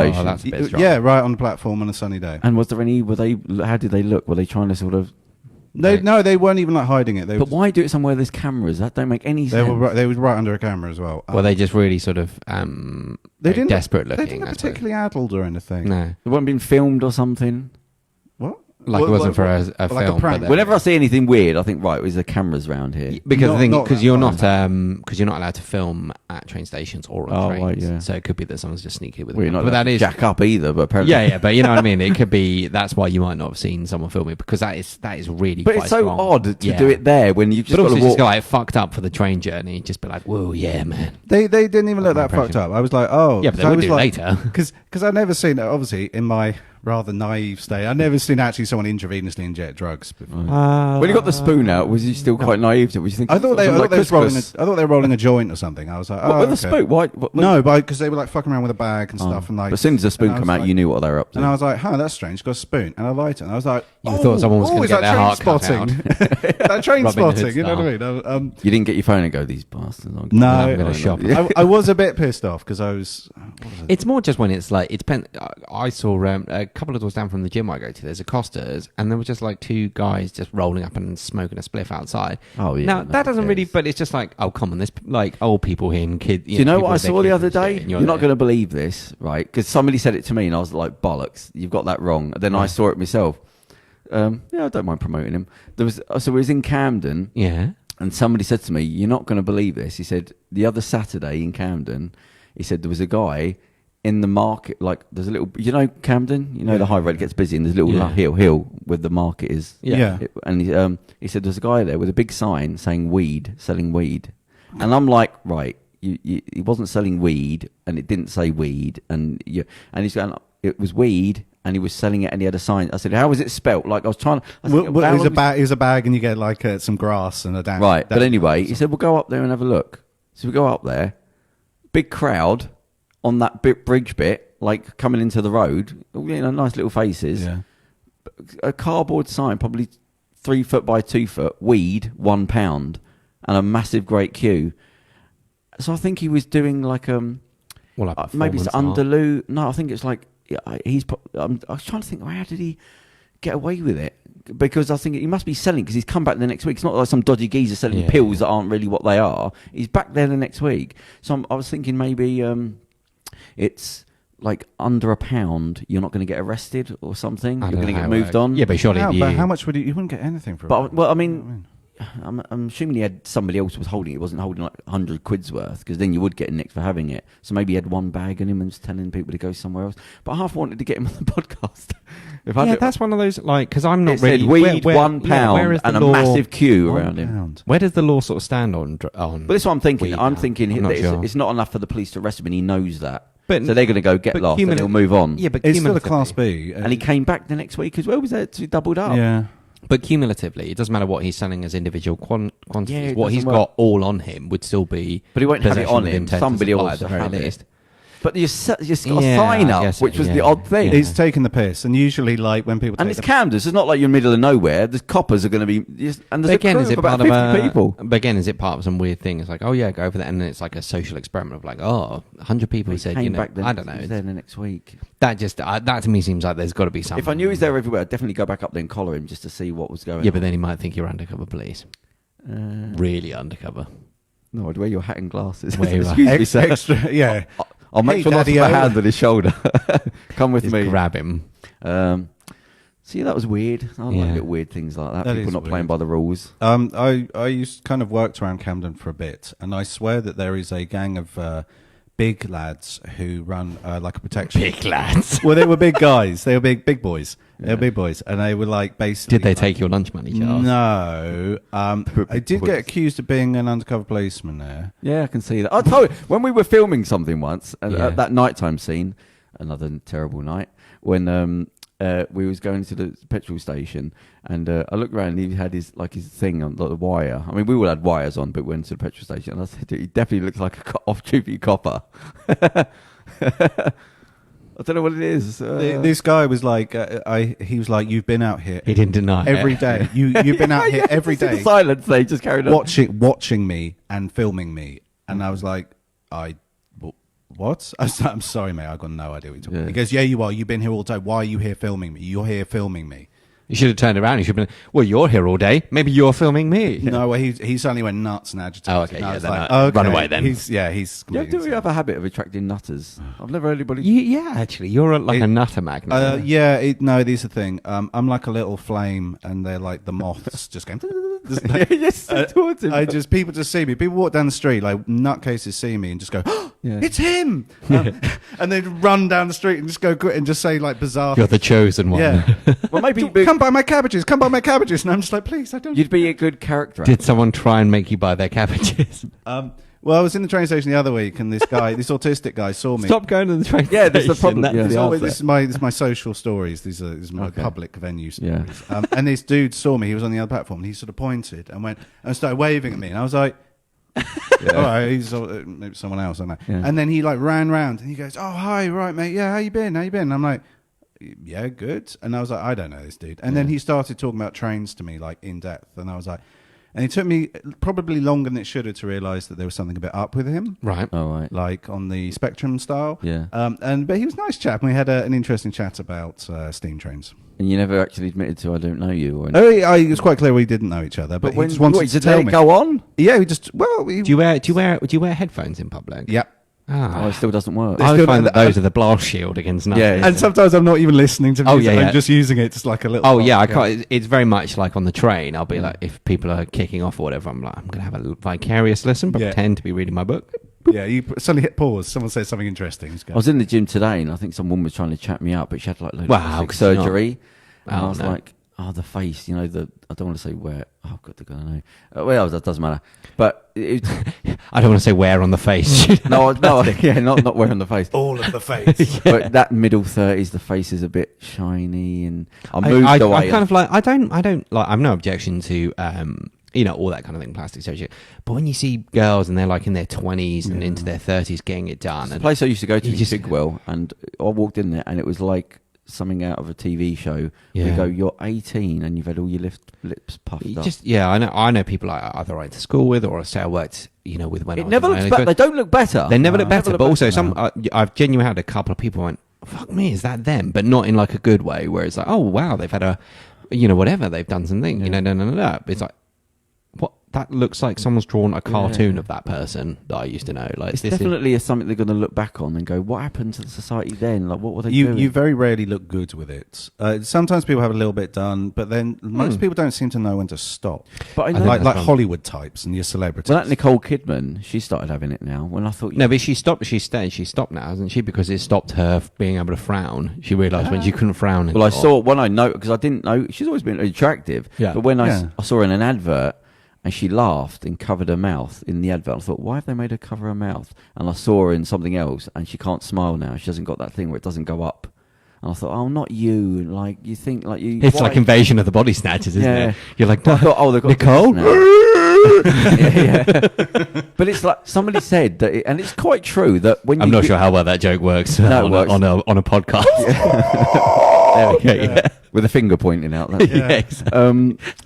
station. That's a bit strong. Yeah, right on the platform on a sunny day. And was there any? How did they look? Were they trying to sort of? No, they weren't even like hiding it. But why do it somewhere there's cameras? That don't make any sense. They were right under a camera as well. Were they just really sort of they didn't desperate looking? They didn't look particularly addled or anything. No, It wasn't been filmed or something. What? Like it wasn't for a like film. a prank. Whenever I see anything weird, I think right, there's the cameras around here. Because the thing, not because that you're far. not you're not allowed to film at train stations or on trains. Right, yeah. So it could be that someone's just sneaky with Well, it. you're not But allowed that to is jack up either. But apparently, yeah. But you know what I mean. It could be that's why you might not have seen someone filming because that is really. But quite it's so strong. odd to do it there when you just But got also to just walk. go like fucked up for the train journey. Just be like, whoa, yeah, man. They didn't even look that fucked up. I was like, oh, Yeah, but they I would was do like, later. Because I'd never seen, obviously, in my rather naive state, I'd never seen actually someone intravenously inject drugs before. When you got the spoon out, was you still quite naive to it? Was you thinking? I thought they were couscous? rolling a joint or something. I was like, What, oh, with a okay. spoon? Why? No, because they were like fucking around with a bag and stuff, and like. But as soon as the spoon and I came was out, like- you knew what they were up to. And I was like, huh, that's strange. Got a spoon, and I light it. And I was like, You thought someone was gonna is get that their train heart cut spotting? That train Robin Hood spotting, you know what I style. mean? You didn't get your phone and go, these bastards. No, I'm gonna shop. I was a bit pissed off because I was. What was it? It's more just when it's like it depends. I saw a couple of doors down from the gym I go to. There's a Costa's, and there were just like two guys just rolling up and smoking a spliff outside. Oh yeah. Now no, that doesn't who really, cares? but it's just like, oh come on, there's like old people here and kids. Do you know people what I with their saw the kids other and shit, day? and You're not going to believe this, right? Because somebody said it to me, and I was like, bollocks! You've got that wrong. And then I saw it myself. Yeah, I don't mind promoting him. So we was in Camden. Yeah. And somebody said to me, you're not going to believe this. He said, the other Saturday in Camden, he said there was a guy in the market, like there's a little, you know Camden? You know the high road gets busy and there's a little hill where the market is. Yeah. And he said there's a guy there with a big sign saying weed, selling weed. And I'm like, right, he wasn't selling weed and it didn't say weed. And he's going, it was weed. And he was selling it, and he had a sign. I said, "How was it spelt?" Like I was trying. It was a bag, and you get like some grass and a damn. Right, but anyway, he said, "We'll go up there and have a look." So we go up there, big crowd on that bridge bit, like coming into the road. You know, nice little faces. Yeah. A cardboard sign, probably 3 foot by 2 foot. Weed, £1, and a massive great queue. So I think he was doing like maybe it's Underloo. No, I think it's like. Yeah, I was trying to think, how did he get away with it? Because I think he must be selling, because he's come back the next week. It's not like some dodgy geezer selling pills that aren't really what they are. He's back there the next week. So I was thinking maybe it's like under £1, you're not going to get arrested or something. You're going to get moved on. Yeah, but surely but how much would you wouldn't get anything for it? But, well, I mean... I'm assuming he had somebody else was holding it. He wasn't holding like 100 quid's worth, because then you would get nicked for having it. So maybe he had one bag on him and was telling people to go somewhere else. But I half wanted to get him on the podcast. That's one of those, like, because I'm not it really... said weed, £1, and a massive queue around him. Pound. Where does the law sort of stand on But this is what I'm thinking. weed I'm now? thinking I'm not that sure. it's not enough for the police to arrest him, and he knows that. But- So they're going to go get but lost, and he'll move on. Yeah, but It's still a cumulatively- Class B. And he came back the next week as well. Was that he doubled up? Yeah. But cumulatively, it doesn't matter what he's selling as individual quantities. Yeah, it what he's doesn't work. got all on him would still be. But he won't have it possession on with him. intent to Somebody supply else at the will very have it. least. But you just got a Yeah, sign I up, guess which so, was the yeah. odd thing. He's taking the piss, and usually, like when people And take it's Camden, so it's not like you're in the middle of nowhere. The coppers are going to be, and there's Again, a is crew it of about part of 50 a people. But again, is it part of some weird thing? It's like, oh yeah, go over there, and then it's like a social experiment of like, 100 people He said, came you know, back then, I don't know. he was there the next week. That just that to me seems like there's got to be something. If I knew he was there everywhere, I'd definitely go back up there and collar him just to see what was going on. Yeah, but then he might think you're undercover police. Really undercover. No, I'd wear your hat and glasses. Wear your Excuse me, sir. extra. Yeah. I'll make Hey, sure not to put my Daddy-o. hand on his shoulder. Come with Just me. grab him. See, that was weird. I like Yeah. little weird things like that. That People is not weird. playing by the rules. I used kind of worked around Camden for a bit, and I swear that there is a gang of big lads who run like a protection. Big lads. Well, they were big guys. They were big boys. They were big boys, and they were like basically. Did they take your lunch money, Charles? No. I did get accused of being an undercover policeman there. Yeah, I can see that. I told you, when we were filming something once, Yeah. at that nighttime scene, another terrible night, when we was going to the petrol station, and I looked around and he had his thing on like the wire. I mean, we all had wires on, but we went to the petrol station, and I said, he definitely looks like a off-duty copper. I don't know what it is. This guy was like, he was like, you've been out here. He didn't deny every it. day. You've been out here every The day, silence. They just carried on. watching me and filming me, and I was like, what? I'm sorry, mate. I've got no idea what you're talking about. He goes, yeah, you are. You've been here all day. Why are you here filming me? You're here filming me. You should have turned around. You should have been, well, you're here all day. Maybe you're filming me. No, well, he suddenly went nuts and agitated. Oh, okay. And I Yeah, was then like, I- okay. run away then. He's Yeah, completely do we have a habit of attracting nutters? I've never heard anybody. Yeah, actually, you're like a nutter magnet. no, this is the thing. I'm like a little flame, and they're like the moths just going. Yes, towards him. People just see me. People walk down the street, like nutcases see me and just go, oh, Yeah. it's him, and they run down the street and just go and just say like bizarre. You're the chosen one. Yeah. Well, maybe Come buy my cabbages. Come buy my cabbages. And I'm just like, please, I don't. you'd be a good character. Did someone try and make you buy their cabbages? Well, I was in the train station the other week, and this autistic guy saw me. Stop going to the train Yeah, that's the station. problem. That's Yeah. the So answer. this is my social stories. These are my Okay. public venue Yeah. stories. And this dude saw me. He was on the other platform. And he sort of pointed and went and started waving at me. And I was like, all right, he's maybe someone else. I don't know. Yeah. And then he like ran round and he goes, oh hi, right mate, yeah, how you been? And I'm like, yeah, good. And I was like, I don't know this dude. And then he started talking about trains to me like in depth. And I was like, and it took me probably longer than it should have to realise that there was something a bit up with him. Right. All right. Like on the Spectrum style. Yeah. But he was a nice chap, and we had an interesting chat about steam trains. And you never actually admitted to I don't know you. Or Oh, it was quite clear we didn't know each other, but he just wanted to did tell they me. go on? Yeah, we just Do you wear headphones in public? yeah. Oh, it still doesn't work. They I still- find that those are the blast shield against nothing. Yeah, And sometimes I'm not even listening to Oh, music. yeah, yeah. I'm just using it just like a little. Oh yeah, I can't. It's very much like on the train. I'll be like, if people are kicking off or whatever, I'm like, I'm gonna have a vicarious listen, but Yeah. pretend to be reading my book. Yeah, you suddenly hit pause. Someone says something interesting. Just go, I was in the gym today, and I think some woman was trying to chat me up, but she had like loads Wow, of 'cause surgery. And Oh, I was no. like, the face, I don't want to say where. Oh, God, they're going to know. Well, that doesn't matter. But I don't want to say where on the face. not where on the face. all of the face. But that middle 30s, the face is a bit shiny, and I moved away. I kind of like. I don't like. I've no objection to. All that kind of thing, plastic surgery. But when you see girls and they're like in their 20s and into their 30s getting it done, The and place I used to go to You in just- Bigwell, and I walked in there, and it was like something out of a TV show. Yeah. We go, you're 18 and you've had all your lips puffed you up. just I know people I either went to school with or say I worked with when I It was never in looks my better. early They don't look better. They never look better, look but also better. I've genuinely had a couple of people went, fuck me, is that them? But not in like a good way, where it's like, oh wow, they've had a, whatever, they've done something, no. It's like, what? That looks like someone's drawn a cartoon of that person that I used to know. Like, It's this definitely something they're going to look back on and go, what happened to the society then? Like, what were they doing? You very rarely look good with it. Sometimes people have a little bit done, but then most people don't seem to know when to stop. But I know Like that's wrong. Hollywood types and your celebrities. well, that Nicole Kidman, she started having it now. When I thought, No, but she stopped. She stopped now, hasn't she? Because it stopped her being able to frown. She realised when she couldn't frown. well, I anymore. saw when I know because I didn't know she's always been attractive. Yeah. But when Yeah. I saw her in an advert and she laughed and covered her mouth in the advert, I thought, why have they made her cover her mouth? And I saw her in something else, and she can't smile now. She hasn't got that thing where it doesn't go up. And I thought, oh, not you. Like you think, like you. It's why? like Invasion of the Body Snatchers, isn't Yeah. it? You're like, I thought, oh, they've got Nicole? yeah. But it's like somebody said that, and it's quite true that when I'm you not sure how well that joke works, No, it works. on a podcast. There we go. Yeah. with a finger pointing out. That's Yeah,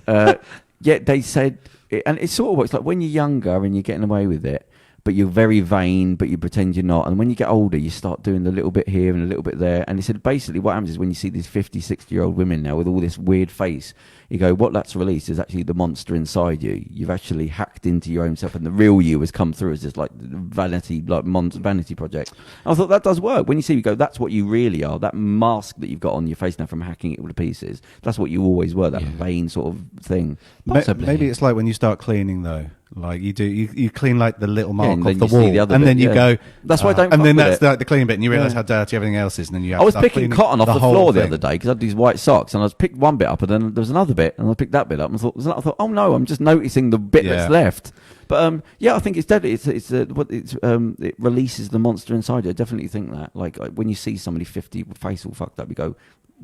exactly. They said, and it sort of works like when you're younger and you're getting away with it, but you're very vain, but you pretend you're not. And when you get older, you start doing a little bit here and a little bit there. And he said basically what happens is when you see these 50, 60-year-old women now with all this weird face, you go, what that's released is actually the monster inside you. You've actually hacked into your own self, and the real you has come through as this like vanity, like vanity project. And I thought that does work. When you see, you go, that's what you really are. That mask that you've got on your face now from hacking it all to pieces, that's what you always were, that vain sort of thing. Possibly. Maybe it's like when you start cleaning though. Like you do, you clean like the little mark and off then the you see wall, the other and bit, then you yeah. go. That's why I don't And fuck then with that's it. like the clean bit, and you realise Yeah. how dirty everything else is, and then you. Have I to was start picking cleaning cotton off the whole floor the thing. other day because I had these white socks, and I was picked one bit up, and then there was another bit, and I picked that bit up, and I thought, oh no, I'm just noticing the bit Yeah. that's left. But I think it's deadly. It releases the monster inside you. I definitely think that. Like when you see somebody 50 with face all fucked up, you go,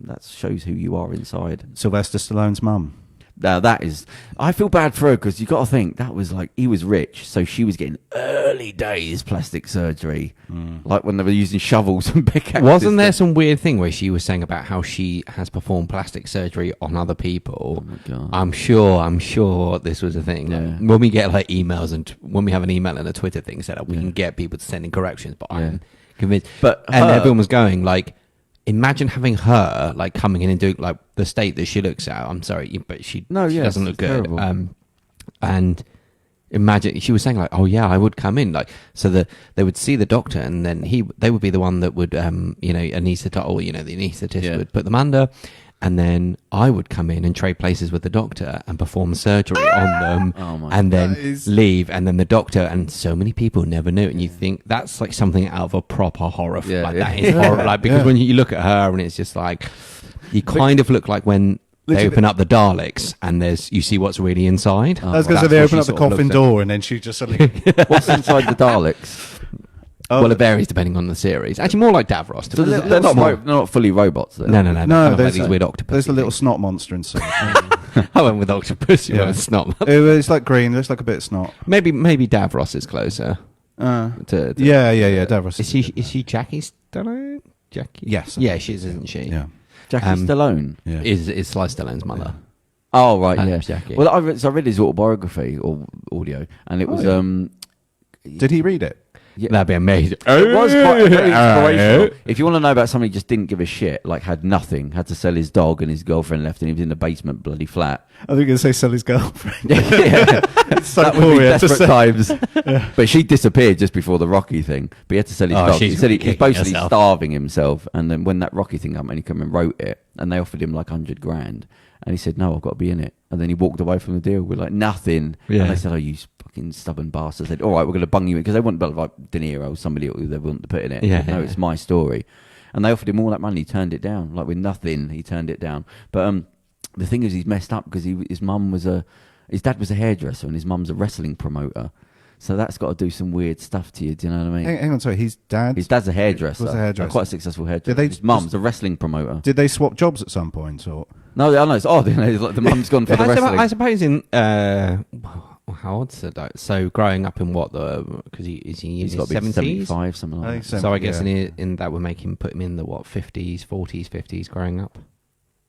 that shows who you are inside. Sylvester Stallone's mum. Now that is, I feel bad for her because you got to think that was like he was rich, so she was getting early days plastic surgery, like when they were using shovels and pickaxes. Wasn't there some weird thing where she was saying about how she has performed plastic surgery on other people? Oh my God. I'm sure this was a thing. Yeah. When we get like emails and when we have an email and a Twitter thing set up, we can get people to send in corrections. But I'm convinced. And everyone was going like, imagine having her like coming in and doing like the state that she looks at. I'm sorry, but she doesn't look good. Terrible. And imagine she was saying like, oh yeah, I would come in like so that they would see the doctor and then they would be the one that would the anaesthetist would put them under. And then I would come in and trade places with the doctor and perform surgery on them and then leave. And then the doctor and so many people never knew. And you think that's like something out of a proper horror film. That is horror. Like, because when you look at her and it's just like, you kind of look like when they open up the Daleks and you see what's really inside. I was going to say they open up the coffin door and then she just suddenly... What's inside the Daleks? Well, it varies depending on the series. Actually, more like Davros. So they're not fully robots. No. No, there's these weird octopus. There's a little snot monster inside. I went with octopus. You went with snot. It's like green. Looks like a bit of snot. Maybe Davros is closer. Yeah. Davros. Is she Jackie Stallone? Jackie? Yes. Yeah, she is, isn't she? Yeah. Jackie Stallone is Sly Stallone's mother. Yeah. Oh right, yeah. Jackie. Well, I read his autobiography or audio, and it was. Did he read it? Yeah. That'd be amazing. It was quite very inspirational. If you want to know about somebody who just didn't give a shit, like had nothing, had to sell his dog and his girlfriend left, and he was in the basement, bloody flat. I think going to say sell his girlfriend. It's so that would be desperate times. But she disappeared just before the Rocky thing. But he had to sell his dog. He said he's basically starving himself. And then when that Rocky thing happened, he came and wrote it, and they offered him like $100,000, and he said, "No, I've got to be in it." And then he walked away from the deal with like nothing. Yeah. And they said, "Oh, you fucking stubborn bastard." They said, "All right, we're going to bung you in," because they want like De Niro or somebody who they want to put in it. Yeah. No, it's my story. And they offered him all that money. He turned it down. Like with nothing, he turned it down. But the thing is, he's messed up because his dad was a hairdresser and his mum's a wrestling promoter. So that's got to do some weird stuff to you. Do you know what I mean? Hang on, sorry. His dad's a hairdresser. Was a hairdresser. Quite a successful hairdresser. His mum's a wrestling promoter. Did they swap jobs at some point? Or no, I know it's odd. It's like the mum's gone for the wrestling. I suppose in how old's that? So growing up in what because he's in his 70s, 75, something like that. So I guess in that would put him in the 50s, 40s, 50s growing up.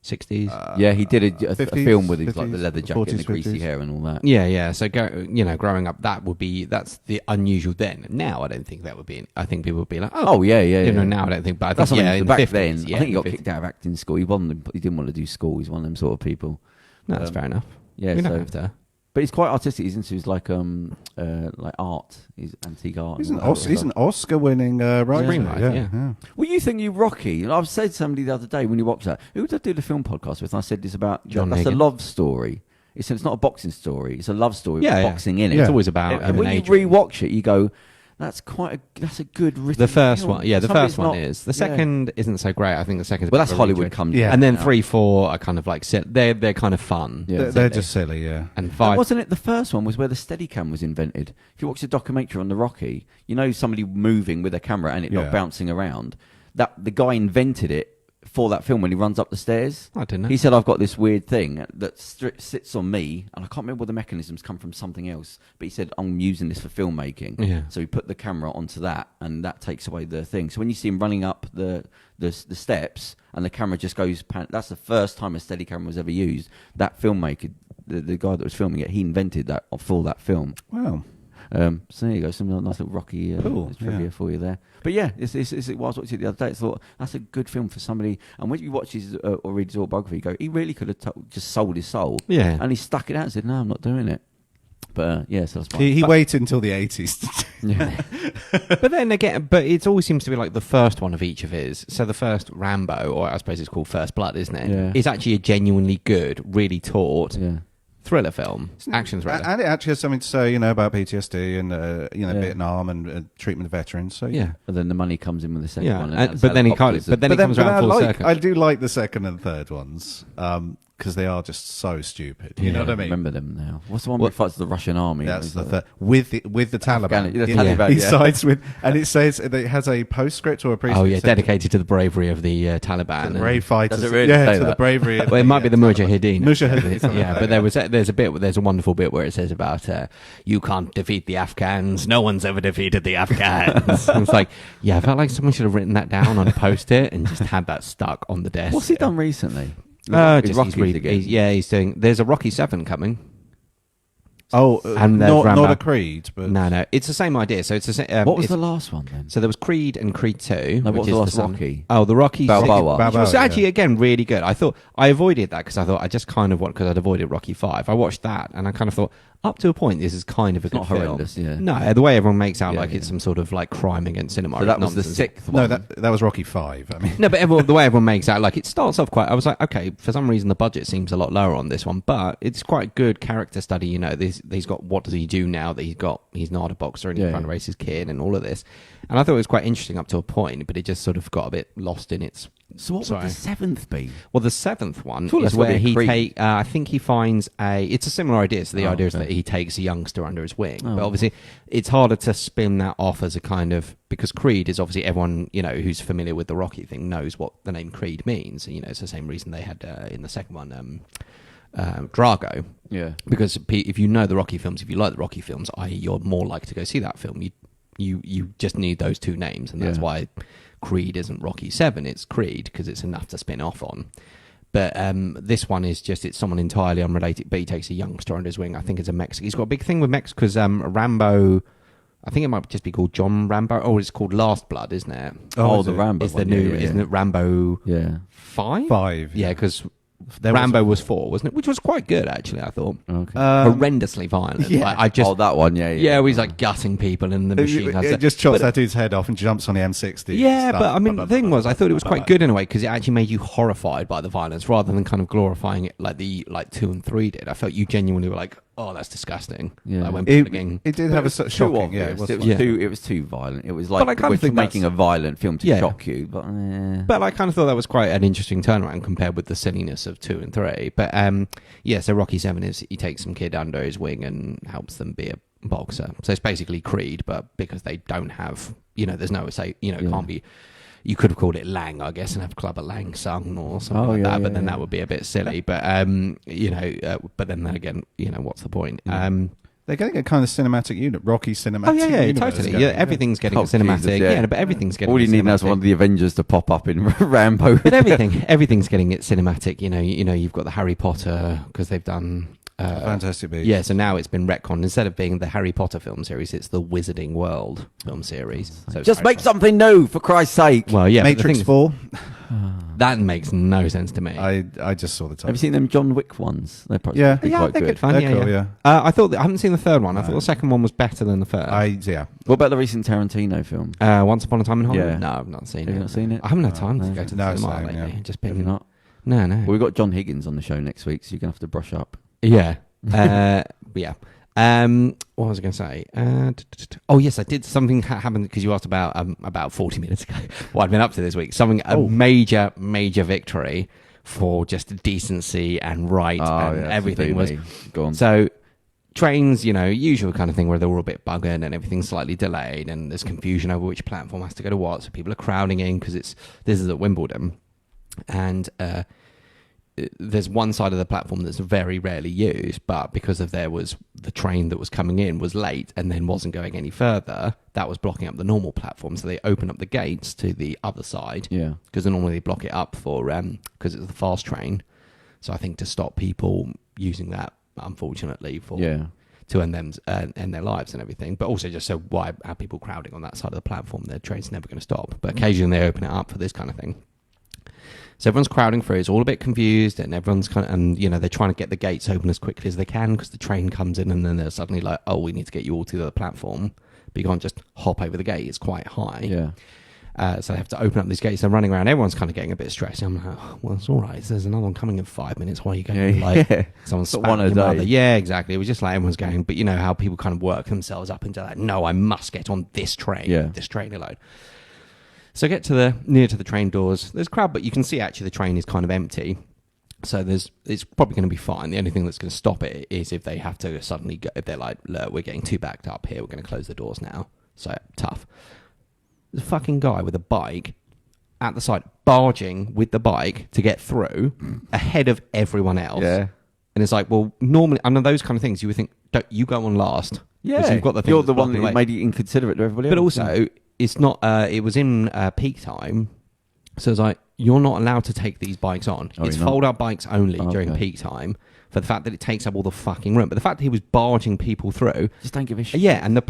60s. Yeah, he did a film with his like the leather jacket 40s, and the greasy 50s. Hair and all that. Yeah. So growing up, that's the unusual then. Now I don't think that would be. I think people would be like, oh yeah. Now I don't think. But I think in back 50s, then, I think he got kicked out of acting school. He didn't want to do school. He's one of them sort of people. No, that's fair enough. Yeah, we don't have to. But he's quite artistic. He's into his like art, his antique art. He's an Oscar-winning writer. Yeah. Well, you think Rocky? And I've said to somebody the other day when you watch that, who did I do the film podcast with? And I said this about that's a love story. It's not a boxing story. It's a love story with boxing in it. It's always about. And when you rewatch it, you go, that's a good written The first film. one, the first one is. The second isn't so great. I think the second. Well, that's Hollywood comes. Yeah, and then 3, 4 are kind of like they're kind of fun. Yeah, they're just silly. Yeah, and 5. Wasn't it the first one was where the Steadicam was invented? If you watch the documentary on the Rocky, somebody moving with a camera and it not bouncing around. That the guy invented it for that film when he runs up the stairs. I don't know. He said, "I've got this weird thing that sits on me, and I can't remember where the mechanisms come from, something else." But he said, "I'm using this for filmmaking." Yeah. So he put the camera onto that, and that takes away the thing. So when you see him running up the steps, and the camera just goes, that's the first time a Steadicam was ever used. That filmmaker, the guy that was filming it, he invented that for that film. Wow. So there you go, some nice little Rocky trivia for you there. But yeah, it's while I was watching it the other day, I thought that's a good film for somebody. And when you watch his or read his autobiography, you go, he really could have just sold his soul. Yeah, and he stuck it out and said, "No, I'm not doing it." But so that's he waited until the 80s. Yeah. But then again, it always seems to be like the first one of each of his. So the first Rambo, or I suppose it's called First Blood, isn't it? Yeah. Is actually a genuinely good, really taut. Yeah. Thriller film, action thriller, and it actually has something to say, about PTSD and Vietnam and treatment of veterans. So but then the money comes in with the second one. But then he comes around full circle. I do like the second and third ones. because they are just so stupid. You know what I mean? Remember them now. What's the one where he fights the Russian army? That's with the Taliban. The Taliban, He sides with, and it says that it has a postscript or a prescript. Oh yeah, dedicated to the bravery of the Taliban. The brave fighters. Does it really say to that? the bravery. Of Well, it might be the Mujahideen. Mujahideen. Yeah, but there's a wonderful bit where it says about you can't defeat the Afghans. No one's ever defeated the Afghans. It's like, yeah, I felt like someone should have written that down on a post-it and just had that stuck on the desk. What's he done recently? He's doing. There's a Rocky 7 coming. Oh, and not a Creed, but no, it's the same idea. So it's the same. What was the last one then? So there was Creed and Creed 2. No, what was the last Rocky? Oh, the Rocky Balboa. Which was actually again really good. I thought I avoided that because I thought I just kind of because I'd avoided Rocky 5. I watched that and I kind of thought up to a point this is kind of a good not film. horrendous. Yeah. No, the way everyone makes out it's some sort of like crime against cinema. So that was the 6th one. No, that was Rocky 5. I mean, no, but the way everyone makes out, like it starts off quite. I was like, okay, for some reason the budget seems a lot lower on this one, but it's quite good character study. You know, he's got what does he do now that he's not a boxer and he's trying to race his kid and all of this. And I thought it was quite interesting up to a point, but it just sort of got a bit lost in its. So what would the 7th be? Well, the 7th one is where I think he finds it's a similar idea. So the idea is that he takes a youngster under his wing. But obviously it's harder to spin that off as a kind of, because Creed is obviously everyone, you know, who's familiar with the Rocky thing knows what the name Creed means. You know, it's the same reason they had in the second one, Drago. Yeah. Because if you know the Rocky films, if you like the Rocky films, you're more likely to go see that film. You just need those two names, and that's why Creed isn't Rocky 7, it's Creed, because it's enough to spin off on. But this one is just, it's someone entirely unrelated, but he takes a youngster under his wing. I think it's a Mexican. He's got a big thing with Mexico, because Rambo, I think it might just be called John Rambo. Oh, it's called Last Blood, isn't it? Oh, the Rambo. It's the new, isn't it? Rambo 5? 5. Yeah, because Rambo was 4, wasn't it? Which was quite good, actually, I thought. Okay. Horrendously violent. Yeah. Like, that one, Yeah, where he's like gutting people and the machine guns. It just chops that dude's head off and jumps on the M60. Yeah, but I mean, the thing was, I thought it was quite good in a way because it actually made you horrified by the violence rather than kind of glorifying it like 2 and 3 did. I felt you genuinely were like, oh, that's disgusting. Yeah. Like when it did have a shocking. Obvious. Yeah, it was too violent. It was like making a violent film to shock you. But I kind of thought that was quite an interesting turnaround compared with the silliness of 2 and 3. But so Rocky 7 is he takes some kid under his wing and helps them be a boxer. So it's basically Creed, but because they don't have, there's no it can't be. You could have called it Lang, I guess, and have Clubber Lang sung or something like that. But then that would be a bit silly. But but then again, what's the point? They're getting a kind of cinematic unit, Rocky cinematic. Oh yeah, totally. Yeah, everything's getting cinematic. Jesus, but everything's getting. All you need now is one of the Avengers to pop up in Rambo. But everything's getting it cinematic. You've got the Harry Potter because they've done. Fantastic Beasts. Yeah, so now it's been retconned. Instead of being the Harry Potter film series, it's the Wizarding World film series. So just make something new, for Christ's sake. Well, yeah, Matrix 4. That makes no sense to me. I just saw the title. Have you seen them John Wick ones? They're probably they're quite good fun. They're cool, yeah. I haven't seen the third one. I thought the second one was better than the first. What about the recent Tarantino film? Once Upon a Time in Hollywood? Yeah. No, I've not seen it. Have you not seen it? I haven't had time to go to the cinema lately. Yeah. Just been... Have you not? No. Well, we've got John Higgins on the show next week, so you're going to have to brush up. Yeah. Yeah. What was I going to say? Oh yes, I did something happened because you asked about 40 minutes ago what I'd been up to this week. A major victory for just decency and everything was gone. So trains, usual kind of thing where they're all a bit buggered and everything's slightly delayed and there's confusion over which platform has to go to what. So people are crowding in because this is at Wimbledon, and there's one side of the platform that's very rarely used, but because there was the train that was coming in was late and then wasn't going any further, that was blocking up the normal platform. So they open up the gates to the other side. Yeah. Because normally they block it up for because it's the fast train. So I think to stop people using that, unfortunately, to end their lives and everything, but also just so why have people crowding on that side of the platform? Their train's never going to stop. But occasionally they open it up for this kind of thing. So everyone's crowding through. It's all a bit confused, and everyone's they're trying to get the gates open as quickly as they can because the train comes in, and then they're suddenly like, "Oh, we need to get you all to the other platform," but you can't just hop over the gate. It's quite high. Yeah. So they have to open up these gates. They're running around. Everyone's kind of getting a bit stressed. I'm like, oh, well, it's all right. There's another one coming in 5 minutes. Why are you going? Someone's one a day. day. Yeah, exactly. It was just like everyone's going. But you know how people kind of work themselves up into that. No, I must get on this train. Yeah. This train alone. So get near to the train doors. There's a crowd, but you can see actually the train is kind of empty. So it's probably going to be fine. The only thing that's going to stop it is if they have to suddenly go, if they're like, look, we're getting too backed up here, we're going to close the doors now. So tough. There's a fucking guy with a bike at the side, barging with the bike to get through ahead of everyone else. Yeah. And it's like, well, normally, under those kind of things, you would think, don't you go on last. Yeah. You've got the thing You're the that's one blocking that the way. made it inconsiderate to everybody But else. also, it's not, it was in peak time. So it's like, you're not allowed to take these bikes on. Oh, It's you're not? fold-out bikes only during Okay. peak time for the fact that it takes up all the fucking room. But the fact that he was barging people through, Just don't give a shit. yeah, and the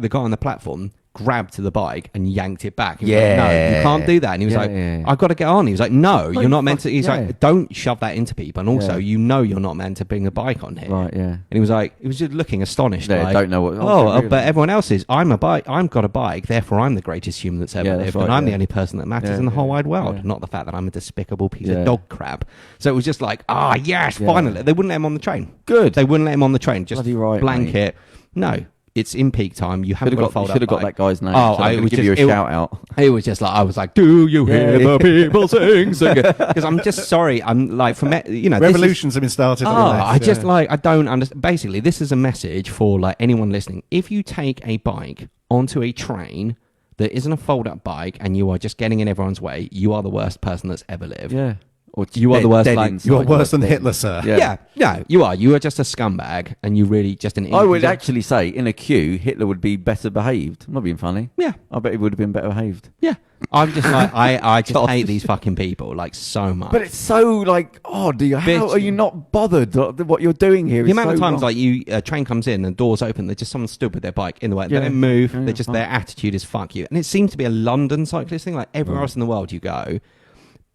guy on the platform grabbed to the bike and yanked it back. He was Yeah. like, no, you can't do that. And he was Yeah, like, yeah. I've got to get on. He was like, no, you're not meant to. He's yeah. like, don't shove that into people. And also, Yeah. you know you're not meant to bring a bike on here. Right, yeah. And he was like, he was just looking astonished. Yeah, like, don't know what- Oh, really? but everyone else is. I've got a bike, therefore I'm the greatest human that's ever Yeah, that's lived, right, and I'm the yeah. only person that matters Yeah, in the whole yeah, wide world. yeah. Not the fact that I'm a despicable piece Yeah. of dog crap. So it was just like, yes, Yeah. finally. They wouldn't let him on the train. Good. They wouldn't let him on the train. Just Bloody right, blanket. No, it's in peak time. You haven't got to fold should have got that guy's name. Oh, so I'm I gonna was give you a just- shout out. It was just like, I was like, do you hear Yeah. the people sing? Because I'm just sorry. I'm like, this is- Revolutions have been started. on this, I just yeah. like, I don't understand. Basically, this is a message for like anyone listening. If you take a bike onto a train that isn't a fold-up bike and you are just getting in everyone's way, you are the worst person that's ever lived. Yeah. Or You are the worst, dead like- inside, You're worse than dead. Hitler, sir. Yeah. Yeah, you are. You are just a scumbag, and you really just an. I would actually say in a queue, Hitler would be better behaved. I'm not being funny. Yeah, I bet he would have been better behaved. yeah. I'm just like, I just God. hate these fucking people like so much. But it's so like odd. How are you not bothered? What you're doing here? The is amount of so times wrong. like a train comes in and doors open, there's just someone stood with their bike in the way. Yeah. They don't move. Yeah, They're just their attitude is fuck you. And it seems to be a London cyclist thing. Like everywhere else in the world you go,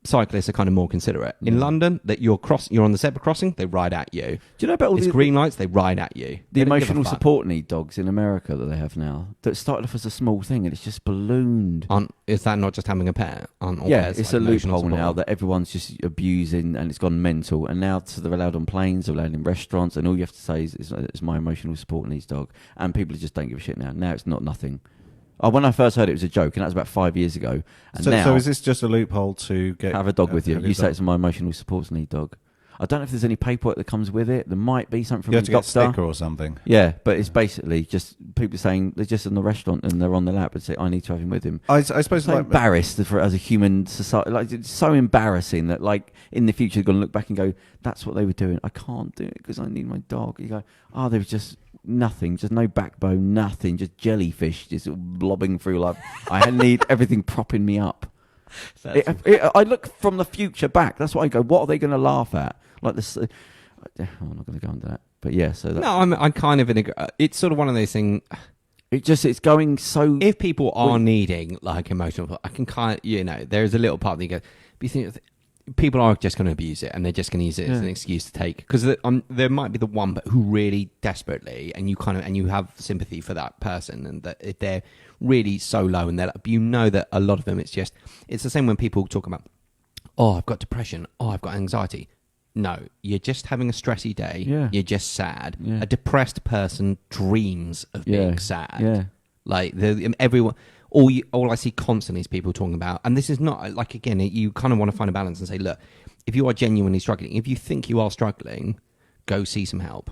cyclists are kind of more considerate. In London, that you're on the zebra crossing, they ride at you. Do you know about all It's the green lights, they ride at you. the They don't give a emotional fuck. support need dogs in America that they have now? That started off as a small thing and it's just ballooned. Is that not just having a pet? Aren't all Yeah, pets it's like a emotional loophole now support? that everyone's just abusing and it's gone mental. And now so they're allowed on planes, they're allowed in restaurants, and all you have to say is it's my emotional support needs dog. And people just don't give a shit now. Now it's not nothing. When I first heard it was a joke, and that was about 5 years ago. And So, now, so is this just a loophole to get have a dog with you. have You your say dog? it's my emotional support need dog. I don't know if there's any paperwork that comes with it. There might be something from You have the to get a doctor. sticker or something. Yeah, but it's basically just people saying they're just in the restaurant and they're on the lap and say, I need to have him with him. I suppose So like embarrassed as a human society. Like, it's so embarrassing that, like, in the future, they're going to look back and go, that's what they were doing. I can't do it because I need my dog. You go, there was just nothing, just no backbone, nothing, just jellyfish just blobbing through. Like, I need everything propping me up. I look from the future back. That's why I go, what are they going to laugh at? Like this. I'm not going to go into that. But yeah, so that, No, I'm kind of in a. It's sort of one of those things. it's going so. If people are needing like emotional, I can kind of, there's a little part of me goes, but you think people are just going to abuse it and they're just going to use it as an excuse to take, because there might be the one but who really desperately, and you have sympathy for that person, and that if they're really so low and they're, that a lot of them, it's the same when people talk about, I've got depression, I've got anxiety. No, you're just having a stressy day. Yeah. You're just sad. Yeah. A depressed person dreams of being sad. Yeah. Like everyone, all I see constantly is people talking about, and this is not like, again, you kind of want to find a balance and say, look, if you are genuinely struggling, if you think you are struggling, go see some help.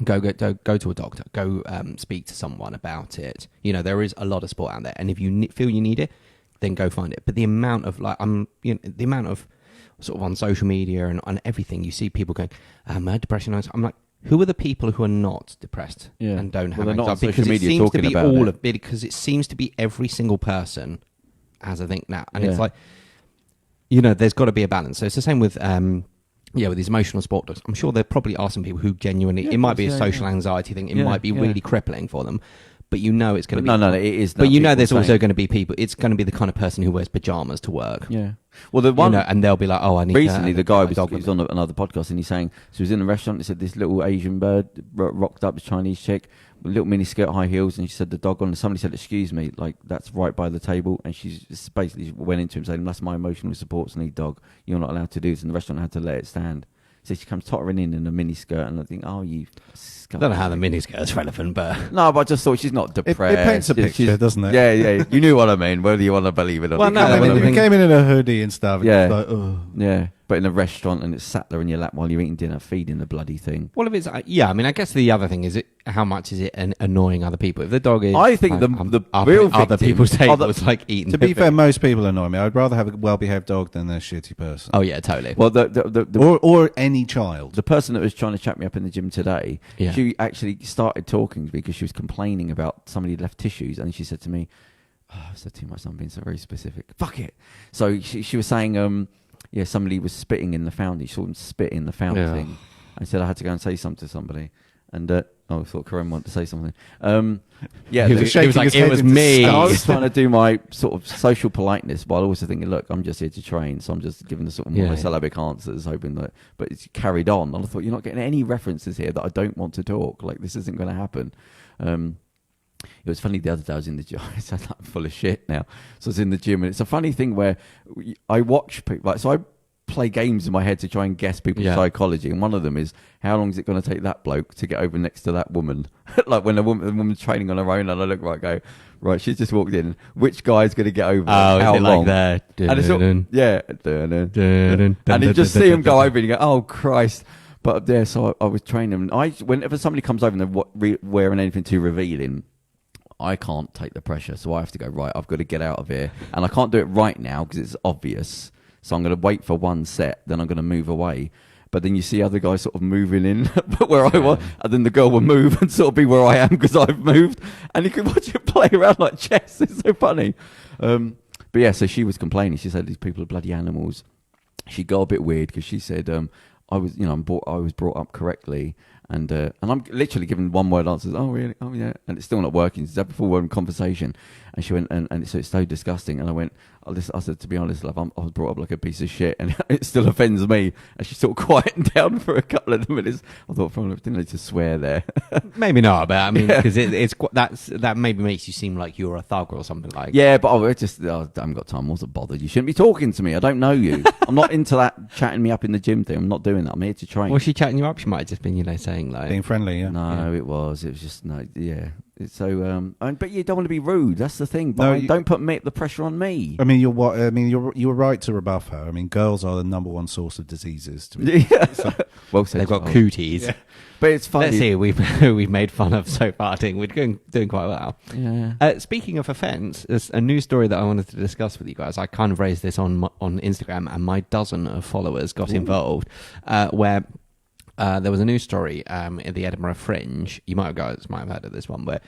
Go to a doctor. Go speak to someone about it. There is a lot of support out there, and if you feel you need it, then go find it. But the amount of the amount of sort of on social media and on everything, you see people going, I had depression. I'm like, who are the people who are not depressed and don't have they're not on anxiety? social Because it media seems to talking be about all it. of it. Because it seems to be every single person has a thing now, and it's like, there's got to be a balance. So it's the same with with these emotional support dogs. I'm sure there probably are some people who genuinely, it might be a social anxiety thing. It might be really crippling for them. But it's going to be... No, it is. But there's also going to be people... It's going to be the kind of person who wears pyjamas to work. Yeah. Well, the one... and they'll be like, I need recently, to... the guy was on another podcast and he's saying... So he was in a restaurant, he said this little Asian bird rocked up, this Chinese chick, with little mini skirt, high heels, and she said the dog on... Somebody said, excuse me, like, that's right by the table. And she just basically went into him saying, that's my emotional supports need dog. You're not allowed to do this. And the restaurant had to let it stand. So she comes tottering in a mini skirt, and I think, you scum. I don't know how the mini skirt's relevant, but... No, but I just thought she's not depressed. It paints a picture, doesn't it? Yeah. You knew what I mean, whether you want to believe it or Well, not. no, I mean, we came in a hoodie and stuff. And Yeah. just like, oh. Yeah. But in a restaurant and it's sat there in your lap while you're eating dinner, feeding the bloody thing. Well, if it's I mean, I guess the other thing is how much is it annoying other people? If the dog is, I think the real other people's tables like eating. To be fair, most people annoy me. I'd rather have a well-behaved dog than a shitty person. Oh yeah, totally. Well, or any child. The person that was trying to chat me up in the gym today, Yeah. she actually started talking because she was complaining about somebody had left tissues, and she said to me, "Oh, I said too much. I'm being so very specific. Fuck it." So she was saying, yeah, somebody was spitting in the fountain. She saw them spit in the fountain thing. I said I had to go and say something to somebody, and I thought Kerem wanted to say something. Yeah, he was like, it was me. I was trying to do my sort of social politeness, while also thinking, look, I'm just here to train, so I'm just giving the sort of monosyllabic answers, hoping that. But it's carried on, and I thought, you're not getting any references here that I don't want to talk. Like, this isn't going to happen. It was funny the other day, I was in the gym. I sound like full of shit now. So I was in the gym, and it's a funny thing where I watch people. Like, so I play games in my head to try and guess people's psychology, and one of them is, how long is it going to take that bloke to get over next to that woman? Like when the woman's training on her own, and I look right, she's just walked in. Which guy's going to get over? How long? Like that? And it's all, and you just see him go over, and you go, oh Christ. But there, so I was training. Whenever somebody comes over and they're wearing anything too revealing, I can't take the pressure, so I have to go, right, I've got to get out of here. And I can't do it right now because it's obvious. So I'm going to wait for one set, then I'm going to move away. But then you see other guys sort of moving in where I was, and then the girl will move and sort of be where I am because I've moved. And you can watch it play around like chess. It's so funny. But yeah, so she was complaining. She said, these people are bloody animals. She got a bit weird because she said, I was brought up correctly. And I'm literally giving one word answers. Oh really? Oh yeah. And it's still not working. It's a full word conversation. And she went, and so it's so disgusting. And I went, I said, to be honest, love, I was brought up like a piece of shit, and it still offends me. And she sort of quietened down for a couple of minutes. I thought, probably didn't need to swear there. Maybe not, but I mean, because that maybe makes you seem like you're a thug or something like. Yeah, but I haven't got time. I wasn't bothered. You shouldn't be talking to me. I don't know you. I'm not into that chatting me up in the gym thing. I'm not doing that. I'm here to train. Was she chatting you up? She might have just been, saying like being friendly. Yeah. No, it was just no. Yeah. So, but you don't want to be rude. That's the thing. But don't put the pressure on me. I mean, you were right to rebuff her. I mean, girls are the number one source of diseases. To me. So, well said. They've got cooties. Yeah. But it's funny. Let's see. We've made fun of so far. We're doing quite well. Yeah. Speaking of offence, there's a news story that I wanted to discuss with you guys. I kind of raised this on Instagram, and my dozen of followers got involved. Where. There was a news story at the Edinburgh Fringe. You might have heard of this one, where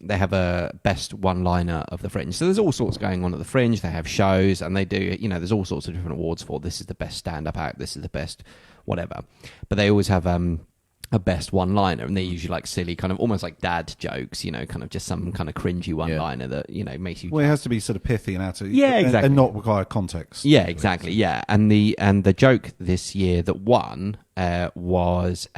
they have a best one-liner of the Fringe. So there's all sorts going on at the Fringe. They have shows, and they do, there's all sorts of different awards for this is the best stand-up act, this is the best whatever. But they always have a best one-liner, and they're usually like silly, kind of almost like dad jokes, kind of just some kind of cringy one-liner that, makes you... Well, it has to be sort of pithy and out of... Yeah, exactly. And not require context. Yeah, exactly, yeah. And the joke this year that won was...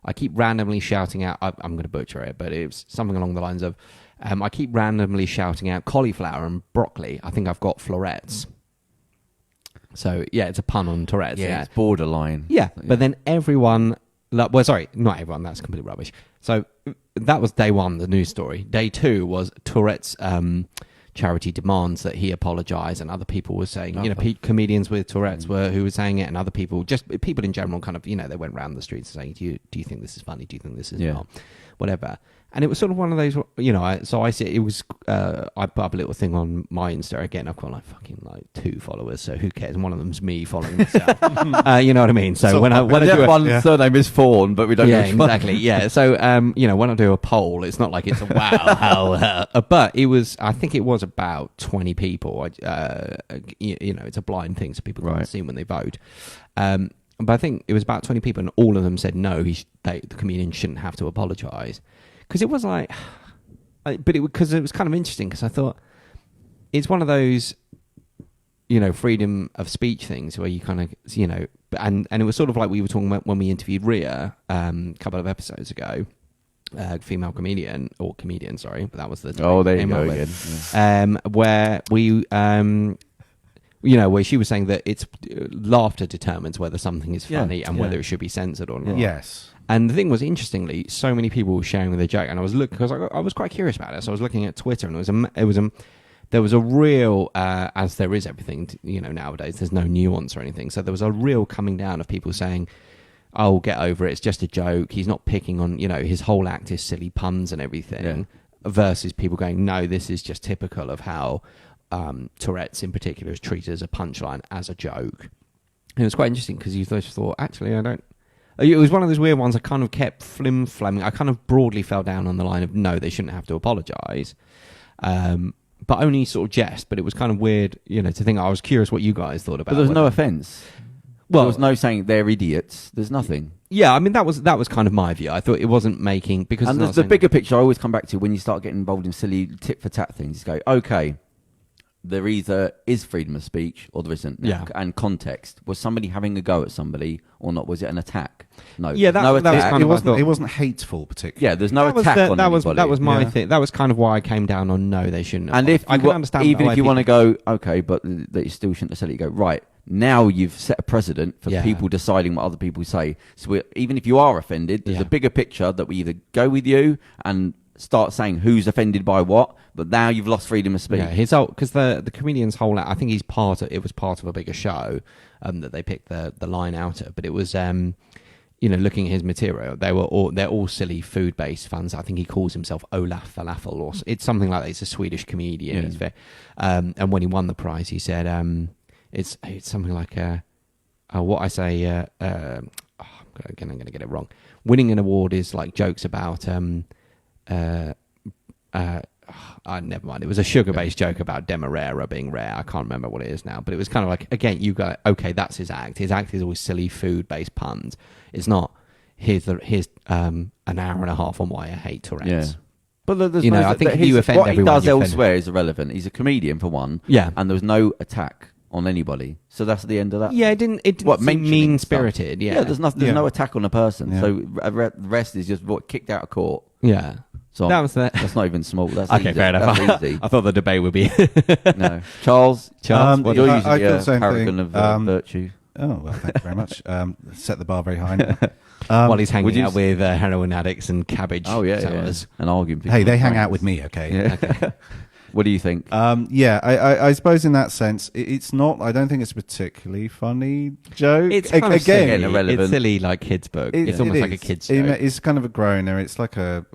I keep randomly shouting out... I'm going to butcher it, but it was something along the lines of... I keep randomly shouting out cauliflower and broccoli. I think I've got florets. So, yeah, it's a pun on Tourette's. Yeah, it's borderline. Yeah, but then everyone... Well, sorry, not everyone. That's completely rubbish. So that was day one, the news story. Day two was Tourette's charity demands that he apologise, and other people were saying, comedians with Tourette's who were saying it, and other people, just people in general, kind of, they went around the streets saying, do you think this is funny? Do you think this is not? Whatever. And it was sort of one of those, so I see it was, I put up a little thing on my Insta. Again, I've got fucking 2 followers, so who cares? And one of them's me following myself. You know what I mean? So when I do one surname is Fawn, but we don't know. Yeah, exactly. Yeah. So, when I do a poll, it's not like it's a wow, how, but I think it was about 20 people. It's a blind thing, so people can't see when they vote. But I think it was about 20 people, and all of them said no, the comedian shouldn't have to apologise. Because it was because it was kind of interesting, because I thought it's one of those, freedom of speech things where you kind of, and it was sort of like we were talking about when we interviewed Rhea a couple of episodes ago, female comedian, sorry, but that was the... Oh, there you go again. Yeah. Where we... where she was saying that it's laughter determines whether something is funny and whether it should be censored or not. Yes. And the thing was, interestingly, so many people were sharing the joke, and I was looking because I was quite curious about it. So I was looking at Twitter, and it was there was a real, as there is everything, nowadays, there's no nuance or anything. So there was a real coming down of people saying, "Oh, get over it. It's just a joke. He's not picking on, his whole act is silly puns and everything." Yeah. Versus people going, "No, this is just typical of how Tourette's in particular is treated as a punchline, as a joke." And it was quite interesting because you thought, actually, I don't. It was one of those weird ones. I kind of kept flim-flamming. I kind of broadly fell down on the line of, no, they shouldn't have to apologise. But only sort of jest. But it was kind of weird, to think. I was curious what you guys thought about it. But there was no offence. Well, there was no saying they're idiots. There's nothing. Yeah, I mean, that was kind of my view. I thought it wasn't making... because. And the bigger picture I always come back to when you start getting involved in silly tit-for-tat things. You go, okay, there either is freedom of speech or there isn't. Yeah. And context. Was somebody having a go at somebody or not? Was it an attack? No. Yeah, no that was kind of... It wasn't hateful, particularly. Yeah, there's no attack on anybody. That was my thing. That was kind of why I came down on no, they shouldn't have. And if I can understand even if you want to go, okay, but that you still shouldn't have said it, you go, right, now you've set a precedent for people deciding what other people say. So even if you are offended, there's a bigger picture that we either go with you and start saying who's offended by what, but now you've lost freedom of speech. Yeah, because the comedian's whole, I think it was part of a bigger show that they picked the line out of, but it was looking at his material, they're all silly food-based fans. I think he calls himself Olaf Falafel, or it's something like that. He's a Swedish comedian. Yeah. He's very, and when he won the prize, he said it's something like what I say. I'm going to get it wrong. Winning an award is like jokes about never mind. It was a sugar-based joke about Demerara being rare. I can't remember what it is now, but it was kind of like, again, you go, okay, that's his act. His act is always silly food-based puns. It's not here's an hour and a half on why I hate Tourette's. Yeah. But I think if you offend what everyone, he does elsewhere is irrelevant. He's a comedian for one. Yeah, and there was no attack on anybody. So that's the end of that. Yeah, it didn't seem mean-spirited. Yeah, there's no attack on a person. Yeah. So the rest is just kicked out of court. Yeah. So that's not even small. That's okay, easy. fair enough. That's easy. I thought the debate would be no. Charles, what you're using the paragon of virtue. Oh well, thank you very much. Set the bar very high now. While he's hanging out with heroin addicts and cabbage sellers and arguing. Hey, they hang out with me, okay? Yeah. Okay. What do you think? I suppose in that sense, it's not. I don't think it's a particularly funny joke. It's kind of irrelevant. It's silly, like kids' book. It's almost like a kids' joke. It's kind of a groaner. It's like a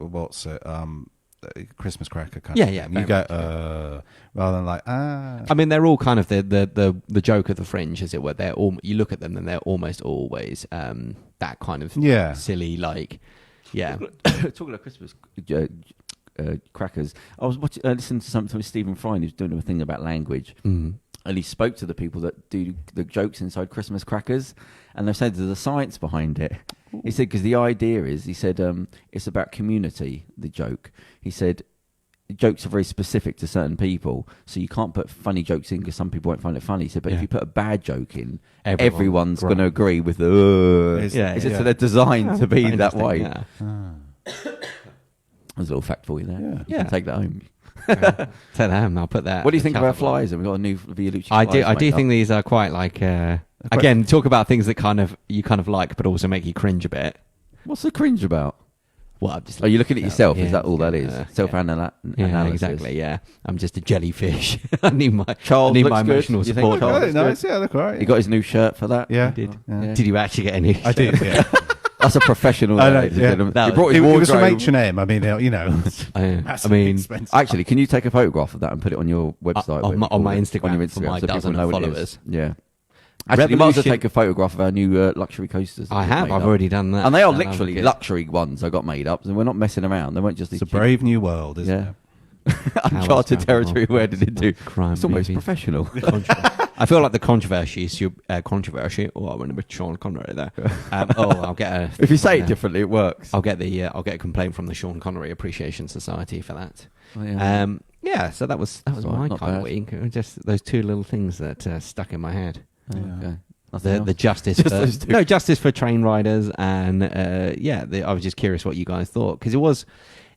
Christmas cracker kind of thing. You go rather than like I mean, they're all kind of the joke of the fringe, as it were. They're all, you look at them and they're almost always that kind of silly, like Talking of Christmas crackers, I was listening to something with Stephen Fry. He was doing a thing about language, and he spoke to the people that do the jokes inside Christmas crackers, and they said there's a science behind it. He said because the idea is, he said it's about community. The joke, he said, jokes are very specific to certain people, so you can't put funny jokes in because some people won't find it funny. He said, but if you put a bad joke in, everyone's going to agree with the. So they're designed to be that way. Yeah. There's a little fact for you there. Yeah. You can take that home. Take that home. I'll put that. What do you think of our flyers? We've got a new Vialucci. I do think these are quite like. Again, talk about things that you kind of like, but also make you cringe a bit. What's the cringe about? Well, I'm just. Are you looking at yourself? Is that all that is? Self-analysis. Yeah, exactly. Yeah, I'm just a jellyfish. I need my good. emotional support. Charles nice. Yeah, look all right. He got his new shirt for that. Yeah, he did. Yeah. Did you actually get a new shirt? I did. Yeah. That's a professional. I know, he brought his it was from wardrobe. H&M. I mean, expensive. Actually, can you take a photograph of that and put it on your website? On my Instagram, on your for my so dozen people know followers. Yeah. Actually, you might as well take a photograph of our new luxury coasters. I've already done that. And they are literally luxury ones I got made up, and we're not messing around. They weren't just these. It's a brave new world, isn't it? Uncharted territory. Where did it do? Crime it's almost professional. I feel like the controversy. Oh, I went a bit Sean Connery there. I'll get a. If you say it differently, it works. I'll get a complaint from the Sean Connery Appreciation Society for that. Oh, yeah. So that was my kind of week. Just those two little things that stuck in my head. Okay. The justice justice for train riders, and I was just curious what you guys thought, because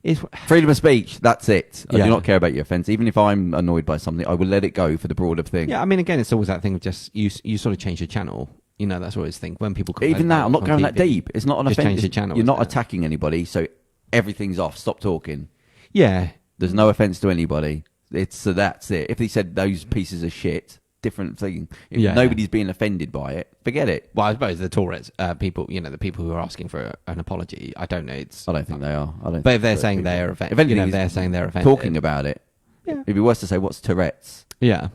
it's freedom of speech. That's it. I do not care about your offence. Even if I'm annoyed by something, I will let it go for the broader thing. Yeah, I mean, again, it's always that thing of just you sort of change the channel. That's what I always think when people even that. I'm not going that deep. It's not an offence. Change the channel. You're not attacking anybody, so everything's off. Stop talking. Yeah, there's no offence to anybody. So that's it. If he said those pieces of shit, different thing. If Yeah, nobody's being offended by it, forget it. Well, I suppose the Tourette's people, the people who are asking for an apology, I don't know. I don't think they are. But if they're saying they're offended, they're saying they're offended. Talking about it, it'd be worse to say what's Tourette's. Yeah.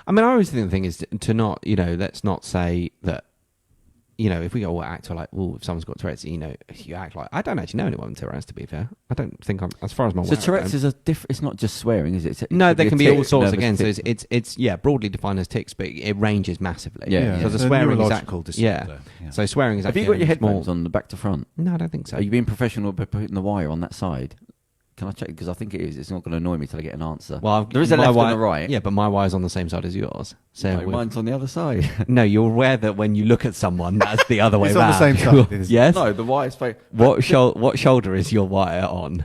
I mean, I always think the thing is to not, let's not say that, if we all act like, if someone's got Tourette's, you act like, I don't actually know anyone with Tourette's, to be fair. I don't think as far as my So Tourette's is it's not just swearing, is it? No, there can be all sorts again. So it's broadly defined as tics, but it ranges massively. Yeah. So the swearing is disorder. So swearing is Have you got your headphones on the back to front? No, I don't think so. Are you being professional by putting the wire on that side? Can I check? Because I think it is. It's not going to annoy me till I get an answer. Well, there is a left and a right. Yeah, but my wire's on the same side as yours. So no, mine's on the other side. No, you're aware that when you look at someone, that's the other way it's around. It's on the same side. Yes? No, the wire's fake. What shoulder is your wire on?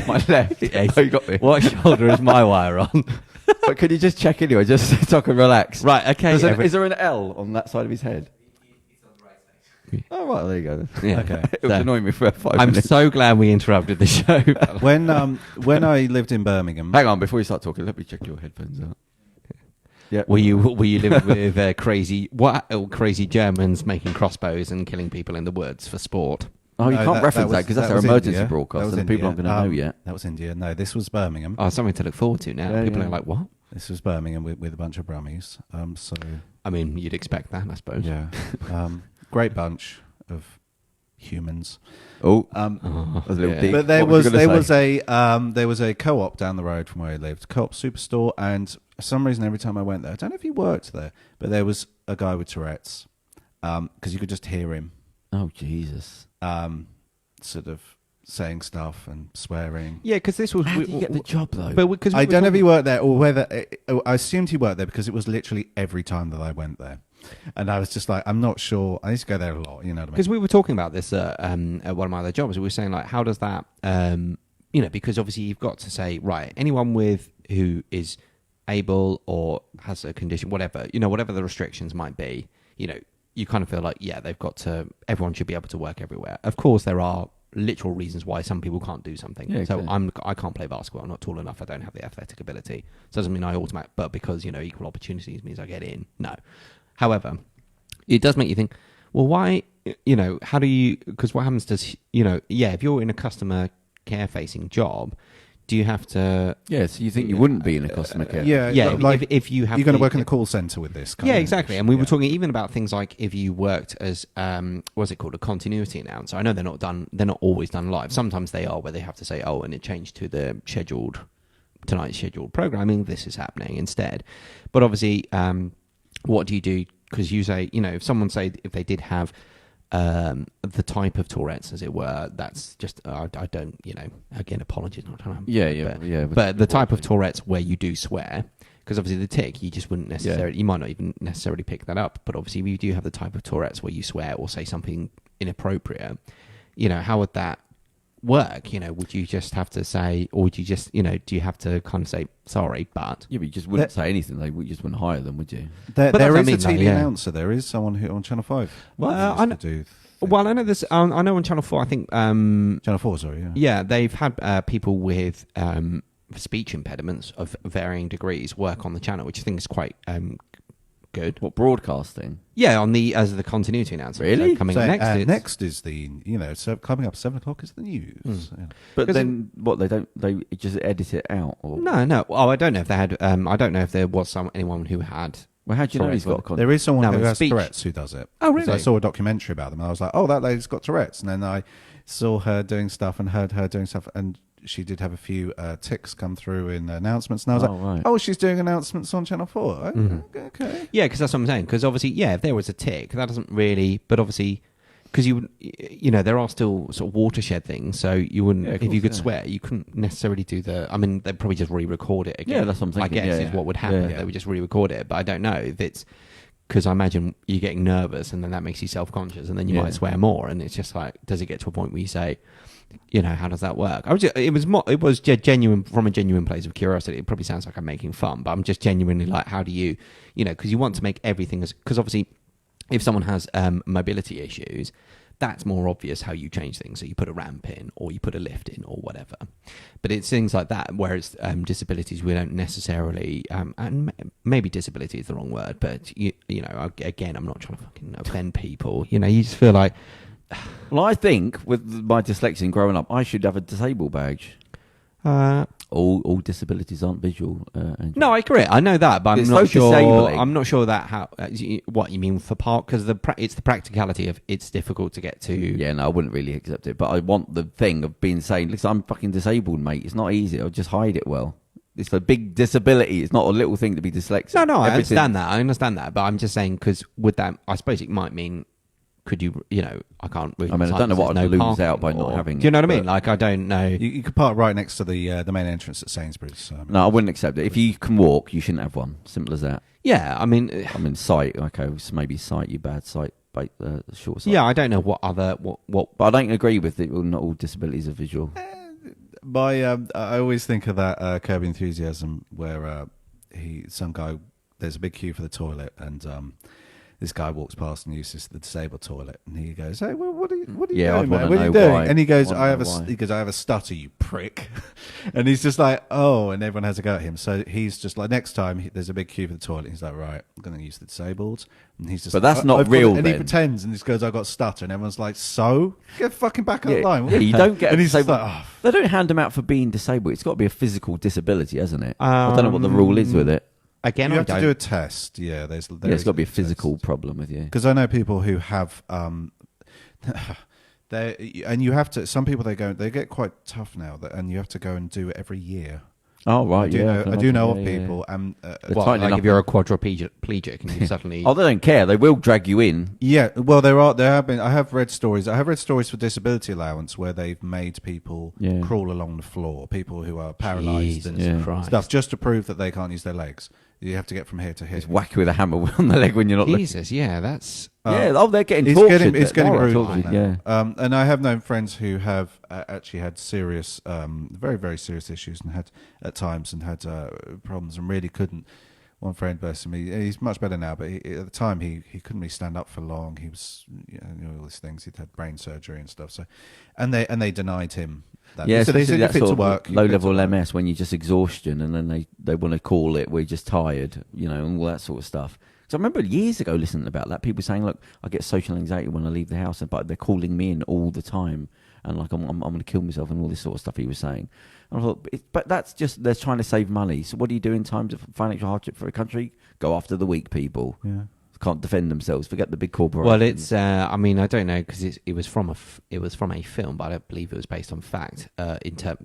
My left. Oh, you got me. What shoulder is my wire on? But can you just check anyway, just so I can relax? Right, okay. Is there an L on that side of his head? Oh, right, there you go. Yeah. Okay. It was annoying me for 5 minutes. I'm so glad we interrupted the show. When I lived in Birmingham... Hang on, before you start talking, let me check your headphones out. Yeah. Were you living with crazy Germans making crossbows and killing people in the woods for sport? Oh, you can't reference that because that's our emergency broadcast and people aren't going to know yet. That was India. No, this was Birmingham. Oh, something to look forward to now. People are like, what? This was Birmingham with a bunch of Brummies. I mean, you'd expect that, I suppose. Yeah. Great bunch of humans. Oh, that was a little deep. But there was a co-op down the road from where I lived, co-op superstore, and for some reason every time I went there, I don't know if he worked there, but there was a guy with Tourette's because you could just hear him. Oh Jesus! Sort of saying stuff and swearing. Yeah, because this was. How did you get the job though? But I don't know if he worked there or whether I assumed he worked there because it was literally every time that I went there. And I was just like, I'm not sure. I used to go there a lot, you know what I mean? Because we were talking about this at one of my other jobs. We were saying, like, how does that, because obviously you've got to say, right, anyone who is able or has a condition, whatever the restrictions might be, you kind of feel like, everyone should be able to work everywhere. Of course, there are literal reasons why some people can't do something. Yeah, so exactly. I can't play basketball. I'm not tall enough. I don't have the athletic ability. So it doesn't mean I but because, equal opportunities means I get in. No. However, it does make you think, well, why, how do you, because what happens does, if you're in a customer care facing job, do you have to... Yeah, so you think you wouldn't be in a customer care? Yeah, like if you have... You're going to work in the call centre with this kind of exactly. And we were talking even about things like if you worked as, what's it called, a continuity announcer. I know they're not always done live. Sometimes they are, where they have to say, and it changed to the tonight's scheduled programming, this is happening instead. But obviously... what do you do? Because you say, if someone if they did have the type of Tourette's, as it were, that's just, I don't, again, apologies. Not trying to, But the type of Tourette's where you do swear, because obviously the tic, you just wouldn't necessarily, you might not even necessarily pick that up. But obviously, we do have the type of Tourette's where you swear or say something inappropriate. How would that work? Would you just have to say, or would you just, do you have to kind of say sorry, but you just wouldn't say anything. You just wouldn't hire them, would you? There is a TV announcer. There is someone who on Channel 5. I know this. I know on Channel 4. I think Channel 4. Sorry, yeah, they've had people with speech impediments of varying degrees work on the channel, which I think is quite good. What, broadcasting? Yeah, as the continuity announcer. Really? So coming next. Next is the coming up 7:00 is the news. Yeah. But then what? They just edit it out? Or? No. Oh, I don't know if they had. I don't know if there was anyone who had. Well, how do you know he's got? There is someone who has speech. Tourette's who does it. Oh, really? So I saw a documentary about them, and I was like, oh, that lady's got Tourette's. And then I saw her doing stuff and heard her doing stuff, and she did have a few tics come through in announcements, and I was like, she's doing announcements on Channel 4. Okay. Yeah, because that's what I'm saying. Because obviously, if there was a tic, that doesn't really... But obviously, because there are still sort of watershed things, so you wouldn't... if you could swear, you couldn't necessarily do the... I mean, they'd probably just re-record it again. Yeah, that's what I'm thinking. I guess is what would happen. They would just re-record it. But I don't know if it's... Because I imagine you're getting nervous, and then that makes you self-conscious, and then you might swear more, and it's just like, does it get to a point where you say... how does that work? It was genuine from a genuine place of curiosity. It probably sounds like I'm making fun, but I'm just genuinely like, how do you, because you want to make everything because obviously, if someone has mobility issues, that's more obvious how you change things. So you put a ramp in, or you put a lift in, or whatever. But it's things like that, whereas disabilities, we don't necessarily, and maybe disability is the wrong word, but you know, again, I'm not trying to fucking offend people. You know, you just feel like. Well, I think with my dyslexia and growing up, I should have a disabled badge. All disabilities aren't visual. No, I agree. I know that, but I'm It's not so sure. disabling. I'm not sure that how what you mean for part, because it's the practicality of it's difficult to get to. Yeah, no, I wouldn't really accept it. But I want the thing of being saying, listen, I'm fucking disabled, mate. It's not easy. I'll just hide it well. It's a big disability. It's not a little thing to be dyslexic. No, I understand that. But I'm just saying, because with that, I suppose it might mean. Could you know, I can't really. I mean, I don't know what I'd lose out by not having. Do you know what I mean? Like, I don't know. You could park right next to the main entrance at Sainsbury's. No, I wouldn't accept it. If you can walk, you shouldn't have one. Simple as that. Yeah, I mean, sight. Okay, so maybe sight. You bad sight, short sight. Yeah, I don't know what other what. But I don't agree with it. Well, not all disabilities are visual. I always think of that Curb Enthusiasm where there's a big queue for the toilet, and this guy walks past and uses the disabled toilet, and he goes, "Hey, well, what are you doing, man? What are you doing?" Why. And he goes, "I have a stutter, you prick." And he's just like, "Oh," and everyone has a go at him. So he's just like, next time there's a big queue for the toilet, he's like, "Right, I'm going to use the disabled." And he's just, but that's not real. And he pretends, and he goes, "I got stutter," and everyone's like, "So get fucking back on the line." Yeah, you don't get. And he's disabled. like, They don't hand them out for being disabled. It's got to be a physical disability, hasn't it? I don't know what the rule is with it. Again, you have to do a test. Yeah, it's got to be a physical problem with you. Because I know people who have, and you have to. Some people they get quite tough now, and you have to go and do it every year. Oh right, I do know of people, and like if you're a quadriplegic and you suddenly, they don't care. They will drag you in. Yeah, well, there have been. I have read stories. I have read stories for disability allowance where they've made people crawl along the floor. People who are paralysed and stuff, just to prove that they can't use their legs. You have to get from here to here. Just whack you with a hammer on the leg when you're not looking. Jesus, yeah, that's... they're getting tortured. It's getting brutal. Yeah. And I have known friends who have actually had serious, very, very serious issues and had, at times, and had problems and really couldn't. One friend, bless him, he's much better now, but at the time he couldn't really stand up for long. He was, all these things. He'd had brain surgery and stuff. So, and they denied him that. Yeah, so they said, that fit sort to of work, low-level MS when you're just exhaustion, and then they want to call it we're just tired, and all that sort of stuff. So I remember years ago listening about that, people saying, "Look, I get social anxiety when I leave the house, but they're calling me in all the time, and like I'm going to kill myself," and all this sort of stuff he was saying. And I thought, but that's just they're trying to save money. So what do you do in times of financial hardship for a country? Go after the weak people. Yeah. Can't defend themselves. Forget the big corporations. Well, it's. I mean, I don't know because it was from a film, but I don't believe it was based on fact.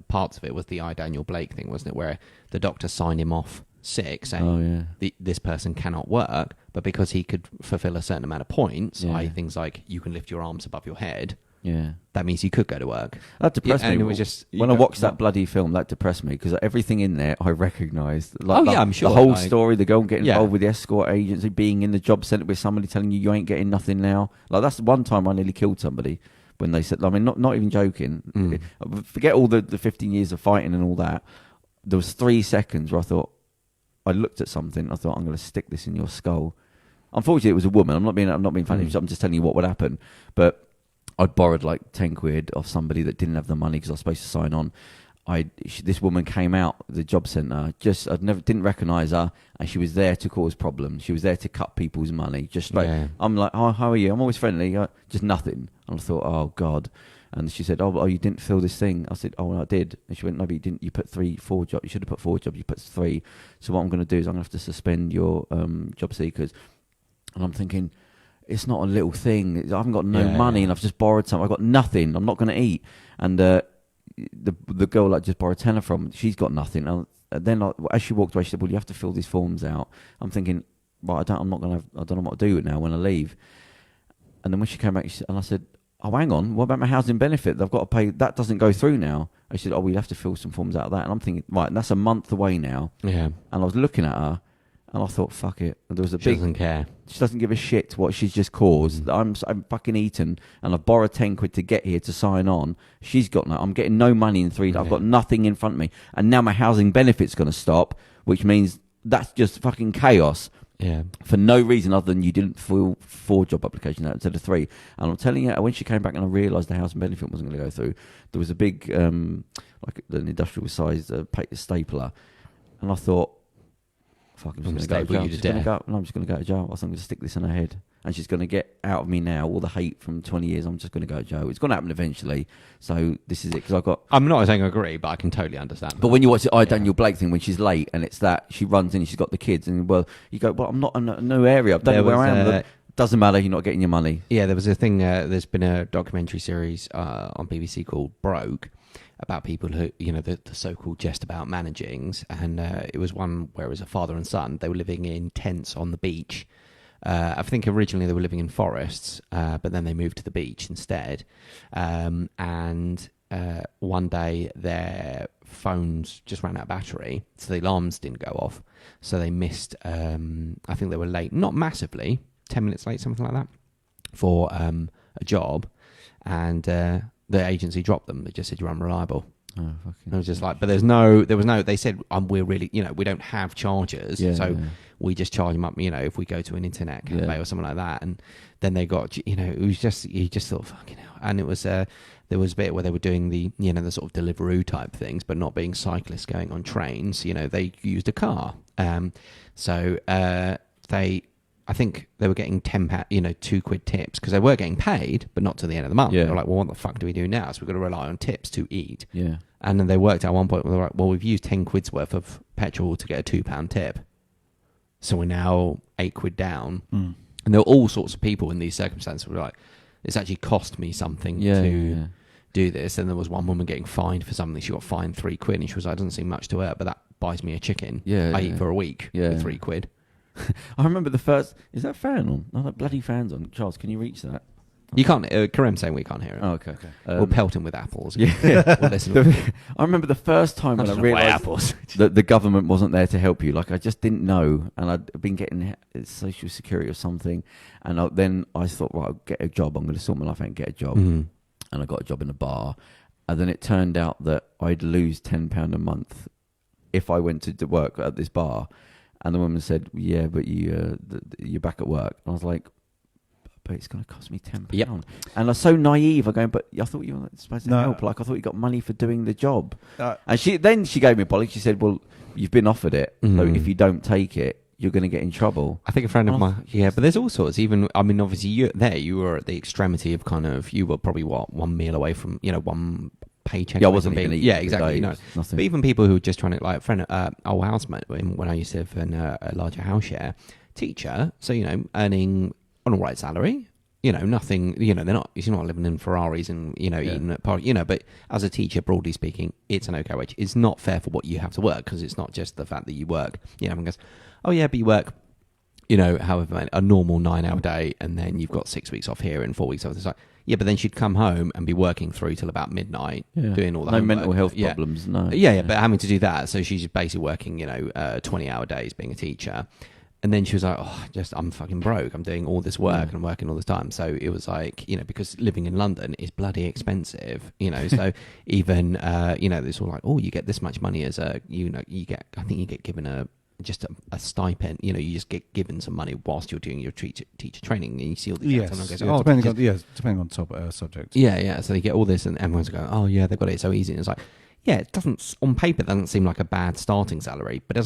Parts of it was the I. Daniel Blake thing, wasn't it? Where the doctor signed him off sick, saying this person cannot work, but because he could fulfill a certain amount of points, i.e. things like you can lift your arms above your head. Yeah, that means he could go to work. That depressed me. And it was just when I watched that bloody film. That depressed me because everything in there I recognised. I'm sure. The whole story, the girl getting involved with the escort agency, being in the job centre with somebody telling you ain't getting nothing now. Like that's one time I nearly killed somebody when they said. I mean, not even joking. Forget all the 15 years of fighting and all that. There was 3 seconds where I looked at something. I thought I'm going to stick this in your skull. Unfortunately, it was a woman. I'm not being funny. I'm just telling you what would happen, but. I'd borrowed like 10 quid off somebody that didn't have the money because I was supposed to sign on. This woman came out the job centre. Didn't recognise her, and she was there to cause problems. She was there to cut people's money. Just straight. Yeah. I'm like, "Oh, how are you?" I'm always friendly. Just nothing. And I thought, "Oh God." And she said, "Oh, you didn't fill this thing." I said, "Oh, well, I did." And she went, "No, but you didn't. You put 4 jobs. You should have put 4 jobs. You put 3. So what I'm going to do is I'm going to have to suspend your job seekers." And I'm thinking. It's not a little thing. I haven't got no money, and I've just borrowed something. I've got nothing. I'm not going to eat. And the girl I just borrowed tenner from, she's got nothing. And then as she walked away, she said, "Well, you have to fill these forms out." I'm thinking, right, I don't know what to do now when I leave. And then when she came back, and I said, "Oh, hang on. What about my housing benefit? I've got to pay. That doesn't go through now." And she said, "Oh, we'll have to fill some forms out of that." And I'm thinking, right, that's a month away now. Yeah. And I was looking at her. And I thought, fuck it. And there was she doesn't care. She doesn't give a shit what she's just caused. I'm fucking eaten, and I've borrowed 10 quid to get here to sign on. She's got no. I'm getting no money in 3 days. I've got nothing in front of me, and now my housing benefit's going to stop, which means that's just fucking chaos. For no reason other than you didn't fill 4 job applications out instead of 3. And I'm telling you, when she came back and I realised the housing benefit wasn't going to go through, there was a big, like an industrial sized stapler. And I thought, fuck, I'm just going to go to jail. I'm just going to go to jail. I think I'm going to stick this in her head. And she's going to get out of me now all the hate from 20 years. I'm just going to go to jail. It's going to happen eventually. So this is it. Because I'm not saying I agree, but I can totally understand. But when you watch the Daniel Blake thing, when she's late and it's that she runs in, she's got the kids, and you go, I'm not in a new area. I don't know where I am. Doesn't matter. You're not getting your money. Yeah, there was a thing. There's been a documentary series on BBC called Broke about people who, the so-called just about managings, and it was one where it was a father and son. They were living in tents on the beach. I think originally they were living in forests, but then they moved to the beach instead. And one day their phones just ran out of battery, so the alarms didn't go off. So they missed, I think they were late, not massively, 10 minutes late, something like that, for a job. And the agency dropped them. They just said, you're unreliable. Oh, fucking. I was just like, but there was no, they said, we're really, we don't have chargers. We just charge them up, if we go to an internet cafe or something like that. And then they got, it was just, you just thought, fucking hell. And it was, there was a bit where they were doing the, the sort of Deliveroo type things, but not being cyclists going on trains. They used a car. I think they were getting £10, £2 tips, because they were getting paid, but not to the end of the month. Yeah. They were like, well, what the fuck do we do now? So we've got to rely on tips to eat. Yeah. And then they worked out at one point, they were like, well, we've used 10 quid's worth of petrol to get a £2 tip. So we're now £8 down. Mm. And there were all sorts of people in these circumstances who were like, it's actually cost me something to do this. And there was one woman getting fined for something. She got fined £3, and she was like, it doesn't seem much to her, but that buys me a chicken. I eat for a week with £3. I remember the first... Is that fan on? No, that bloody fan's on. Charles, can you reach that? You can't... Kerem saying we can't hear it. Oh, okay. We'll pelt him with apples. Yeah. We'll listen I remember the first time when I realised that the government wasn't there to help you. Like, I just didn't know. And I'd been getting social security or something. And then I thought, right, I'll get a job. I'm going to sort my life out and get a job. Mm-hmm. And I got a job in a bar. And then it turned out that I'd lose £10 a month if I went to work at this bar. And the woman said, yeah, but you're back at work. And I was like, but it's going to cost me £10. Yep. And I was so naive. I'm going, but I thought you were supposed to help. Like, I thought you got money for doing the job. And she gave me a policy. She said, well, you've been offered it. Mm-hmm. So if you don't take it, you're going to get in trouble. I think a friend of mine, but there's all sorts. Even, I mean, obviously, you were at the extremity of you were probably, one meal away from, one paycheck. Yeah, I wasn't being. Yeah, exactly. No, but even people who were just trying to, like, friend, old housemate, when I used to live in a larger house share, teacher, so earning an all right salary. Nothing. They're not. You're not living in Ferraris and eating at party. But as a teacher, broadly speaking, it's an okay wage. It's not fair for what you have to work, because it's not just the fact that you work. Everyone goes, oh yeah, but you work. However, a normal 9-hour day, and then you've got 6 weeks off here and 4 weeks off. It's like, yeah, but then she'd come home and be working through till about midnight, doing all that. No mental health problems, no. Yeah, but having to do that. So she's basically working, 20-hour days being a teacher. And then she was like, I'm fucking broke. I'm doing all this work and I'm working all this time. So it was like, because living in London is bloody expensive, so even, it's all like, oh, you get this much money as I think you get given just a stipend, you just get given some money whilst you're doing your teacher training, and you see all these depending on top subject. Yeah. So they get all this, and everyone's going, oh yeah, they've got it so easy. And it's like, yeah, it doesn't on paper it doesn't seem like a bad starting salary, but it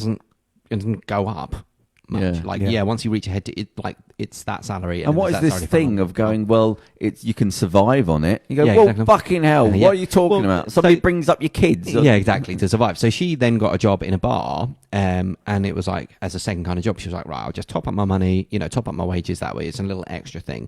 doesn't go up much. Once you reach ahead to it, like it's that salary. And what is this thing of going? Well, you can survive on it. You go, well, exactly. Fucking hell! What are you talking about? Somebody brings up your kids. Yeah, exactly, to survive. So she then got a job in a bar, and it was like as a second kind of job. She was like, right, I'll just top up my money, top up my wages that way. It's a little extra thing.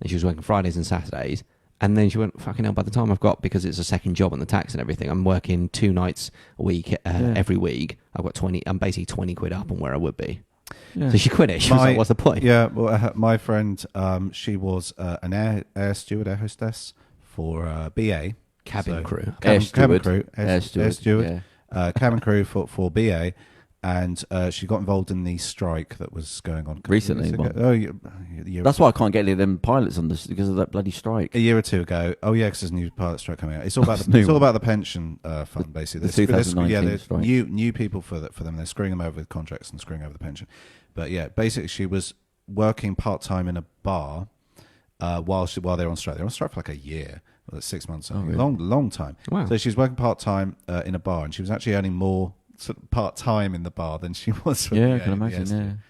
And she was working Fridays and Saturdays. And then she went, fucking hell, by the time I've got, because it's a second job on the tax and everything, I'm working 2 nights a week, every week. I've got I'm basically 20 quid up on where I would be. Yeah. So she quit it. She was like, what's the point? Yeah, well, my friend, she was an air hostess for BA. Cabin crew. Cabin crew. Air steward. Cabin crew for BA. And she got involved in the strike that was going on recently. That's why I can't get any of them pilots on this, because of that bloody strike. A year or two ago. Oh yeah, because there's a new pilot strike coming out. It's all about the pension fund, basically. The 2019 strike. New people for them. They're screwing them over with contracts and screwing over the pension. But yeah, basically she was working part-time in a bar while they were on strike. They were on strike for like a year, 6 months, really? long time. Wow. So she was working part-time in a bar, and she was actually earning more sort of part-time in the bar than she was. I can imagine.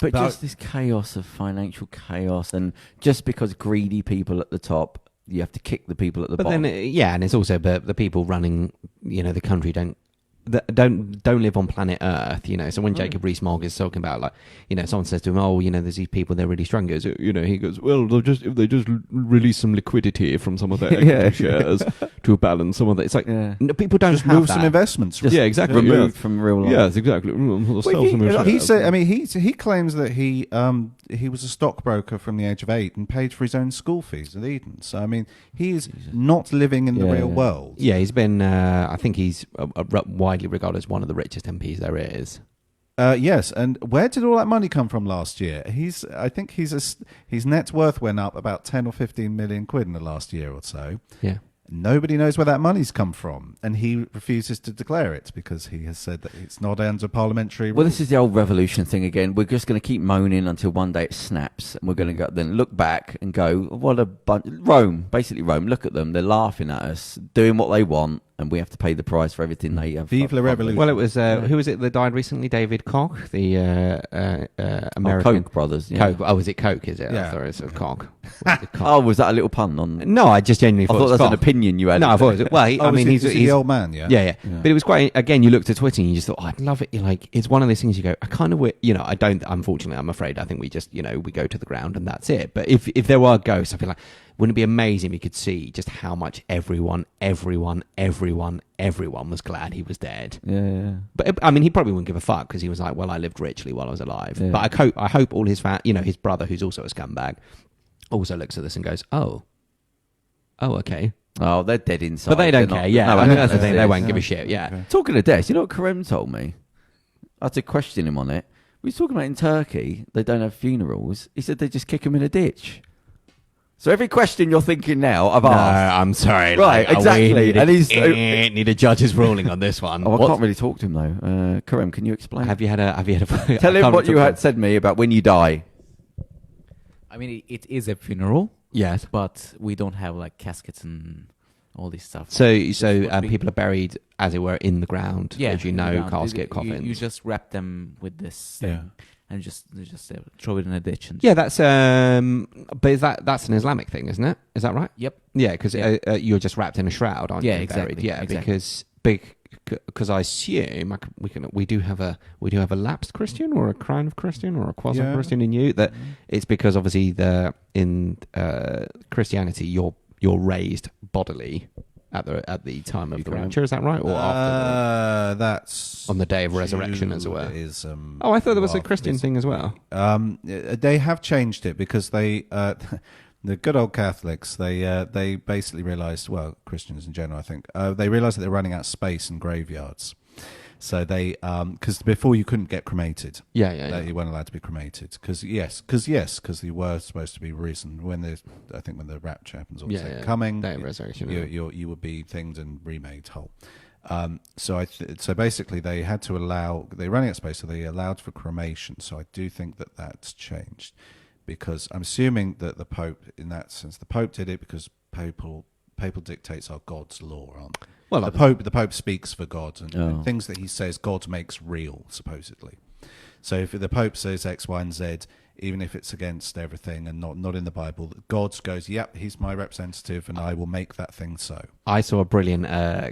But just this chaos of financial chaos, and just because greedy people at the top, you have to kick the people at the bottom. Then, and it's also the people running, the country don't live on planet Earth, So when Jacob Rees-Mogg is talking about, like, someone says to him, "Oh, there's these people, they're really struggling." He goes, "Well, if they just release some liquidity from some of their equity shares to balance some of that." It's like people don't just have move that. some investments. Exactly. Removed from real life. Yes, exactly. He said. I mean, he claims that he was a stockbroker from the age of 8 and paid for his own school fees at Eton. So I mean, he is not living in the real world. Yeah, he's been. I think he's widely regarded as one of the richest MPs there is. Yes, and where did all that money come from last year? I think his net worth went up about 10 or 15 million quid in the last year or so. Yeah. Nobody knows where that money's come from, and he refuses to declare it because he has said that it's not under parliamentary rule. Well, this is the old revolution thing again. We're just going to keep moaning until one day it snaps, and we're going to then look back and go, "What a bunch!" Rome, look at them. They're laughing at us, doing what they want, and we have to pay the price for everything they have. Vive la revolution. Well, it was who was it that died recently? David Koch, the American Koch brothers. Yeah. Koch. Oh, was it Koch? Is it? Yeah. I thought it was Koch. Oh, was that a little pun on? No, I just genuinely thought I thought it was that's an Koch. opinion you had. No, I thought it was. Well, he's the old man. Yeah. But it was quite. Again, you looked at Twitter and you just thought, I'd love it. Like, it's one of those things you go, I kind of, I don't. Unfortunately, I'm afraid. I think we just, we go to the ground and that's it. But if there were ghosts, I feel like, wouldn't it be amazing if you could see just how much everyone was glad he was dead? Yeah. But I mean, he probably wouldn't give a fuck because he was like, well, I lived richly while I was alive. Yeah. But I hope all his his brother, who's also a scumbag, also looks at this and goes, oh, okay. Oh, they're dead inside. But they don't care. I think that's the thing. They won't give a shit. Yeah. Okay. Talking of death, you know what Kerem told me? I had to question him on it. We were talking about in Turkey, they don't have funerals. He said they just kick them in a ditch. So every question you're thinking now, I've asked. I'm sorry. Right, exactly. And he's need a judge's ruling on this one. I can't really talk to him though. Kerem, can you explain? Have you had a? Tell him what you had said to me about when you die. I mean, it is a funeral. Yes, but we don't have like caskets and all this stuff. So people are buried, as it were, in the ground. Yeah, as casket coffins. You just wrap them with this thing, and just throw it in a ditch. And that's but that's an Islamic thing, isn't it? Is that right? Yep. Yeah, because you're just wrapped in a shroud, aren't you? Exactly. Buried? Yeah, exactly. because I assume we do have a lapsed Christian or a crown of Christian or a quasi Christian in you that it's because obviously in Christianity you're raised bodily at the time of the rapture. Is that right? Or after? That's on the day of resurrection, as it were. Is, I thought there was a Christian thing as well. They have changed it because they. The good old Catholics, they basically realised, well, Christians in general, I think, they realised that they're running out of space in graveyards. So they, because before you couldn't get cremated. Yeah. You weren't allowed to be cremated. Because you were supposed to be risen. When the rapture happens, or coming, day of resurrection, you would be thinged and remade whole. So basically they had to they're running out of space, so they allowed for cremation. So I do think that that's changed. Because I'm assuming that the Pope, in that sense, the Pope did it because papal dictates are God's law, aren't they? Well, the Pope speaks for God, and things that he says God makes real, supposedly. So if the Pope says X, Y, and Z, even if it's against everything and not in the Bible, God goes, yep, he's my representative, and I will make that thing so. I saw a brilliant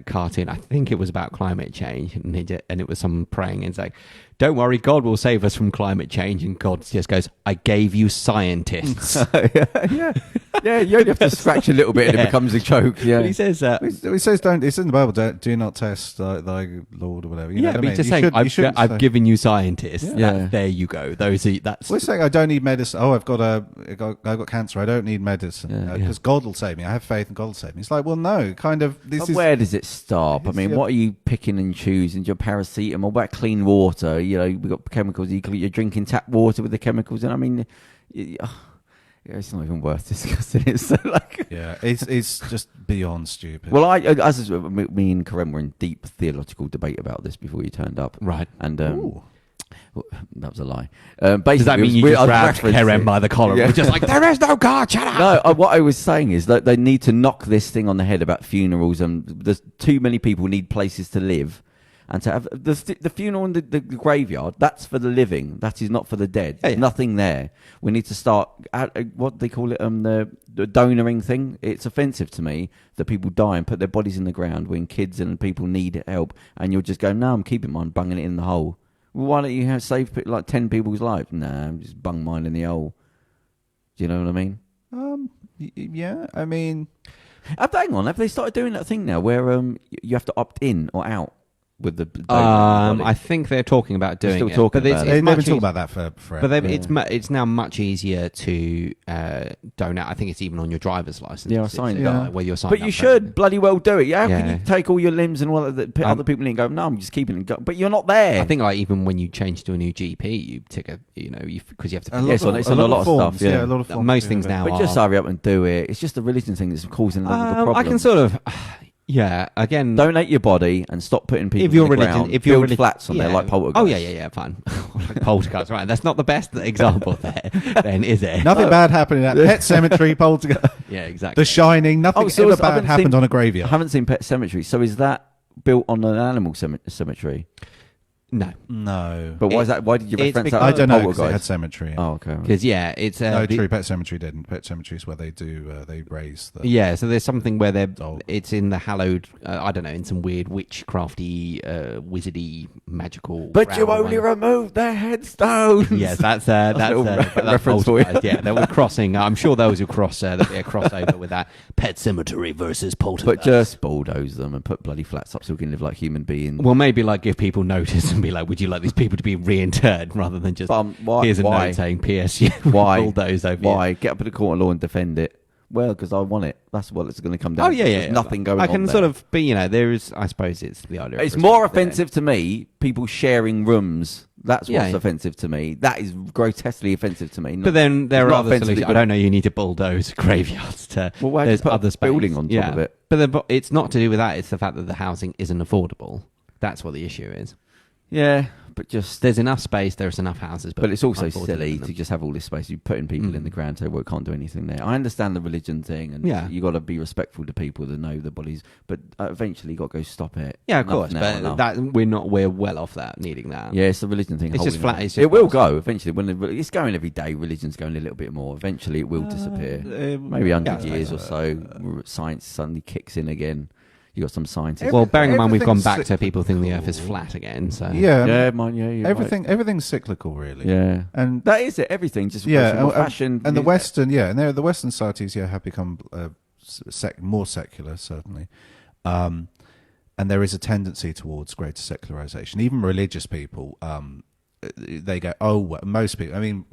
cartoon. I think it was about climate change, and it was someone praying and saying, "Don't worry, God will save us from climate change." And God just goes, "I gave you scientists." Yeah, you only have to scratch a little bit and it becomes a joke. Yeah, but he says, he says, "Don't." It's in the Bible. Do not test thy Lord or whatever. But he's just saying, "I've given you scientists." Yeah. There you go. That's. We're saying I don't need medicine. Oh, I've got cancer. I don't need medicine because God will save me. I have faith and God will save me. It's like, well, no, kind of. Where does it stop? I mean, what are you picking and choosing? Your paracetamol, what about clean water? We've got chemicals. You're drinking tap water with the chemicals, and I mean, it's not even worth discussing it. So it's just beyond stupid. Well, me and Kerem were in deep theological debate about this before you turned up, right? And That was a lie. Basically, Does that mean you just grabbed Kerem by the collar? Yeah. We're just like, there is no God, shut up! No, what I was saying is that they need to knock this thing on the head about funerals, and there's too many people need places to live, and to have the funeral and the graveyard. That's for the living. That is not for the dead. There's nothing there. We need to start what they call it, the donoring thing. It's offensive to me that people die and put their bodies in the ground when kids and people need help, and you're just going, no, I'm keeping mine, bunging it in the hole. Why don't you save like 10 people's lives? Nah, I'm just bung mine in the hole. Do you know what I mean? Yeah, I mean... Hang on, have they started doing that thing now where you have to opt in or out with the... I think they're talking about doing still it. talking but about They've been talking about that for forever. But it's now much easier to donate. I think it's even on your driver's license. Yeah, I signed it. Where you're signed but up you should bloody well do it. How Yeah. can you take all your limbs and all that other people in and go, no, I'm just keeping it. But you're not there. I think like even when you change to a new GP, you tick because you have to. It's on a lot of forms, stuff. Yeah, a lot of forms. Most things now but are. just hurry up and do it. It's just a religion thing that's causing the problem. I can sort of. Yeah, again, donate your body and stop putting people if you're in the religion, ground. if you're build flats on there like poltergeist. Oh yeah, fine. Like poltergeist, right? That's not the best example there, then, is it? Nothing bad happened in that Pet Cemetery, Poltergeist. Yeah, exactly. The Shining. Nothing ever bad happened on a graveyard. I haven't seen Pet Cemetery. So is that built on an animal cemetery? No. But why is that? Why did you reference that? I don't know because Poltergeist? it had cemetery. Oh, okay. Because it's No, true. Pet Cemetery didn't. Pet Cemetery is where they do. They raise the. Yeah, so there's something where dog. it's in the hallowed. I don't know, in some weird witchcrafty, wizardy, magical. But you only removed their headstones. Yes, that's reference for you. Yeah, they were crossing. I'm sure those who cross there'll be a crossover with that Pet Cemetery versus Poltergeist. But just bulldoze them and put bloody flats up so we can live like human beings. Well, maybe like give people notice and be like, would you like these people to be reinterred rather than just here's a note saying PSG. Why? Bulldoze over Why? here. Get up in the court of law and defend it. Well, because I want it. That's what it's going to come down to. There's nothing going on. I can there. sort of, but there is, I suppose it's the idea. It's more offensive to me, people sharing rooms. That's what's offensive to me. That is grotesquely offensive to me. But then there are other solutions. I don't know, you need to bulldoze graveyards to, there's other space. Building on top of it. But it's not to do with that, it's the fact that the housing isn't affordable. That's what the issue is. Yeah, but just... There's enough space, there's enough houses. But it's also silly to just have all this space. You're putting people in the ground so we can't do anything there. I understand the religion thing, and you got to be respectful to people that know the bodies, but eventually you got to go stop it. Yeah, of course, but we're well off that, needing that. Yeah, it's the religion thing. It's just flat. It will go eventually. It's going every day. Religion's going a little bit more. Eventually it will disappear. Maybe 100 years or so. Science suddenly kicks in again. You got some scientists. Well, bearing in mind we've gone back to people thinking the Earth is flat again. So everything's cyclical, really. Yeah, and that is it. Everything just fashion and the Western, and the Western societies have become more secular, certainly, and there is a tendency towards greater secularization. Even religious people. They go, most people,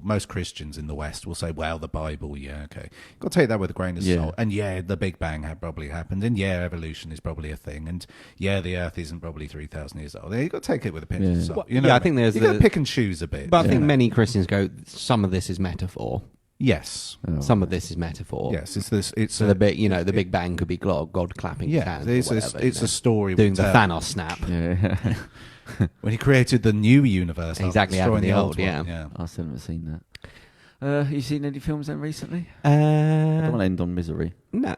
most Christians in the West will say, well, the Bible, okay. You've got to take that with a grain of salt. And the Big Bang probably happened, and evolution is probably a thing, and the Earth isn't probably 3,000 years old. You've got to take it with a pinch of salt. I think there's... You've got to pick and choose a bit. But I think many Christians go, some of this is metaphor. Yes. Some of this is metaphor. Yes, it's the Big Bang could be God clapping his hands. It's a story. Doing the Thanos snap. Yeah. When he created the new universe, exactly, after the old one. Yeah. I still haven't seen that. You seen any films then recently? I don't want to end on misery. No.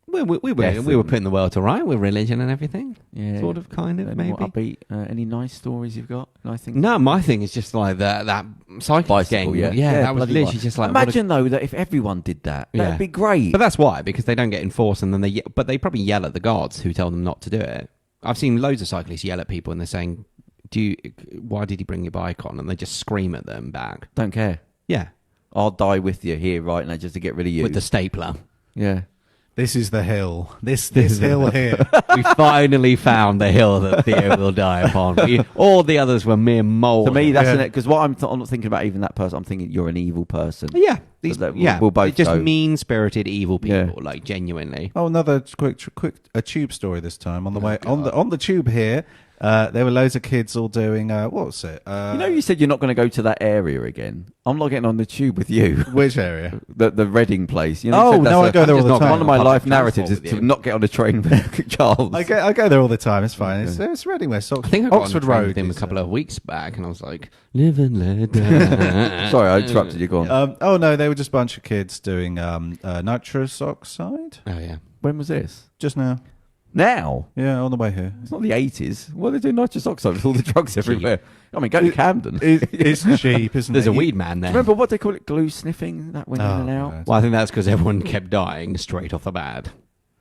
We were putting the world to right with religion and everything. Yeah, sort of, kind of, maybe. Upbeat. Any nice stories you've got? I think. No, my thing is just like that cyclist gang. Yeah, that was literally just like. Imagine though that if everyone did that, that'd be great. But that's why, because they don't get enforced, and then they probably yell at the guards who tell them not to do it. I've seen loads of cyclists yell at people, and they're saying, "Why did you bring your bike on?" And they just scream at them back. Don't care. Yeah, I'll die with you here right now just to get rid of you with the stapler. Yeah. This is the hill. This hill here. We finally found the hill that Theo will die upon. All the others were mere moles. To me, that's because what I'm not thinking about even that person. I'm thinking you're an evil person. Yeah, we'll both just go. mean-spirited evil people, like genuinely. Oh, another quick a tube story this time on the way on the tube here. There were loads of kids all doing, what was it? You said you're not going to go to that area again. I'm not getting on the tube with you. Which area? The Reading place. You Oh, said no, I go there all the time. One of my life narratives is to not get on a train with Charles. I go there all the time. It's fine. It's Reading West. I think I got Oxford on a train Road with him a is, couple of weeks back, and I was like, live and let die. Sorry, I interrupted you. Go on. oh, no, they were just a bunch of kids doing nitrous oxide. Oh, yeah. When was this? Just now. Now? Yeah, on the way here. It's not the 80s. Well, they're doing nitrous oxide with all the drugs everywhere. I mean, go to Camden. It's cheap, isn't it? There's a weed man there. Remember what they call it? Glue sniffing? That went in and out? God. Well, I think that's because everyone kept dying straight off the bat.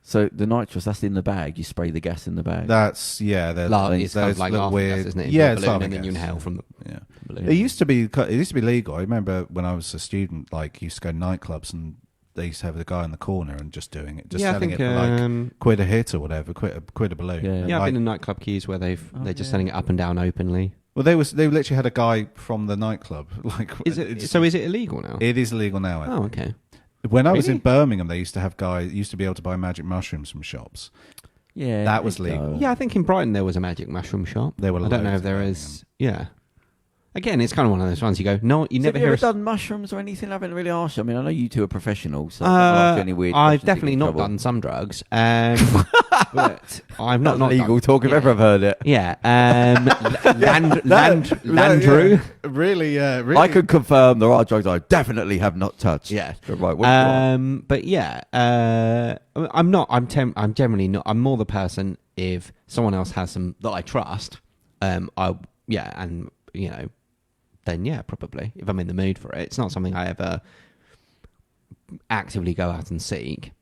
So the nitrous, that's in the bag. You spray the gas in the bag. That's, yeah. It's kind of like look laughing weird. gas, isn't it? Yeah, It's it's balloon, laughing and then you gas. inhale from the Yeah. balloon. It used to be legal. I remember when I was a student, like, used to go to nightclubs and they used to have the guy in the corner and just doing it, just selling it for like quid a hit or whatever, quid a balloon. Yeah. Yeah, I've Like, been in nightclub queues where they're just selling it up and down openly. well, they literally had a guy from the nightclub. Like, Is it illegal now? It is illegal now. Oh, okay. When I was Really? in Birmingham, they used to have used to be able to buy magic mushrooms from shops. Yeah. That was legal. Yeah, I think in Brighton there was a magic mushroom shop. There were I don't know loads if there in is. Yeah. Again, it's kind of one of those ones you go, no, you So never have you hear ever us. done mushrooms or anything? I haven't really asked you. I mean, I know you two are professionals, so I don't ask you any weird I've questions to get definitely in not trouble. done some drugs, but I've not legal done, talk if ever I've heard it. Yeah, Landrew. Really, really. I could confirm there are drugs I definitely have not touched. Yeah. So, right. What do you want? But yeah, I'm not. I'm generally not. I'm more the person if someone else has some that I trust. Then probably if I'm in the mood for it. It's not something I ever actively go out and seek.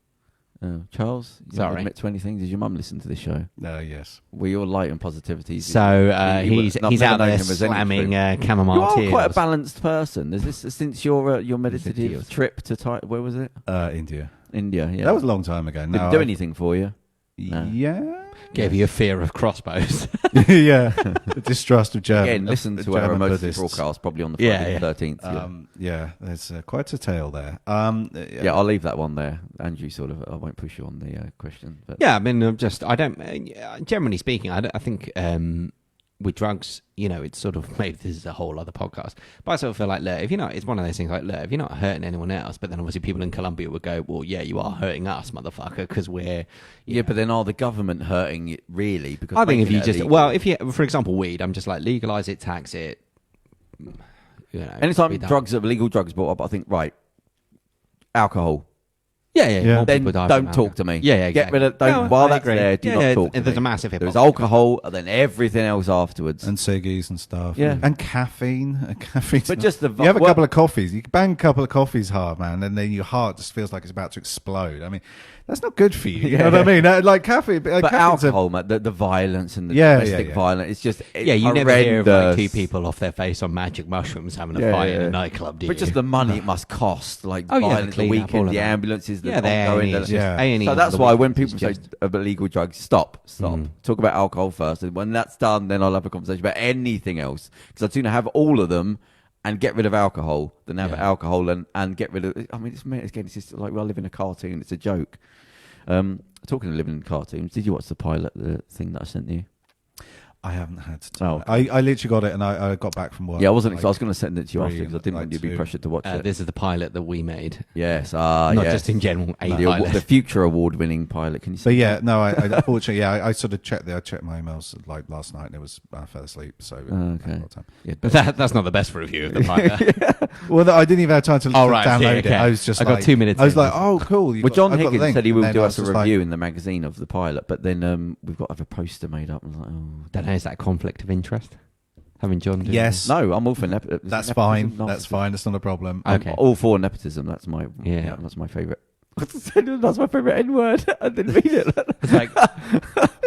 Charles, you Sorry. admit to anything? Did your mum listen to this show? Yes. Were you all light and positivity? So he's I've out never known there him as anything. slamming chamomile You are tears. quite a balanced person. Is this since your meditative tears. trip to where was it? India. India. Yeah, That was a long time ago. Did No, it do anything for you? Yeah. Gave you a fear of crossbows. Yeah. The distrust of German. Again, listen to our German emotional Buddhists. broadcast probably on the Yeah, Friday yeah. the 13th. Yeah, there's quite a tale there. Yeah, I'll leave that one there. Andrew, I won't push you on the question. But Yeah, I mean, I don't. Generally speaking, I think with drugs, it's sort of maybe this is a whole other podcast. But I sort of feel like, look, if you're not, it's one of those things like, look, if you're not hurting anyone else, but then obviously people in Colombia would go, well, yeah, you are hurting us, motherfucker, because we're. yeah, but then are the government hurting it really? Because I think if making you it just, illegal- well, if you, for example, weed, I'm just like legalize it, tax it. anytime be done. drugs are legal drugs brought up, I think right, alcohol. Yeah. More Then people die don't from talk alcohol. to me. Yeah, Get exactly. rid of. Don't, No, while I that's agree. there, do not talk to There's me. a massive There's hypocrisy. alcohol, and then everything else afterwards. and ciggies and stuff. Yeah. And caffeine. But just the you have a couple of coffees. You bang a couple of coffees hard, man, and then your heart just feels like it's about to explode. I mean, that's not good for you. You know what I mean? Like caffeine. But alcohol, man, the violence and the Yeah, domestic yeah. violence, it's just Yeah, you never hear of like horrendous. two people off their face on magic mushrooms having a Yeah, fight in yeah. a nightclub, do But you? just the money it must cost, like Oh, yeah, violence, the the clean up, all weekend, of the that. ambulances, the Yeah, the ongoing. A&E, yeah. A&E So on that's the why weekend when is people say just- illegal drugs, stop. Mm. Talk about alcohol first, and when that's done, then I'll have a conversation about anything else. Because I'd sooner have all of them and get rid of alcohol than have Yeah. alcohol and get rid of. I mean, it's just like I live in a cartoon. It's a joke. Talking of living in cartoons, did you watch the pilot, the thing that I sent you? I haven't had time. Oh. I literally got it and I got back from work. Yeah, I wasn't. like, I was going to send it to you after three, because I didn't like want you to be two. pressured to watch it. This is the pilot that we made. Yes, Not yes. just in general, a the, pilot. the future award-winning pilot. Can you? But yeah, no, I unfortunately, I sort of checked my emails like last night and it was I fell asleep. So I Okay. haven't got time. Yeah, But that's not the best review of the pilot. Well, I didn't even have time to Oh, right, download yeah, it. okay. I was just I got like, 2 minutes I was in. like, oh, cool. Well, John I've got the Higgins link. said he And will then do I us a was just like, review in the magazine of the pilot, but then we've got to have a poster made up. I was like, oh, Don't know, is that conflict of interest? Having John do Yes. no, I'm all for That's fine. That's fine. That's not a problem. Okay. I'm all for nepotism. That's my that's my favourite. That's my favourite N word. I didn't read it. It's like,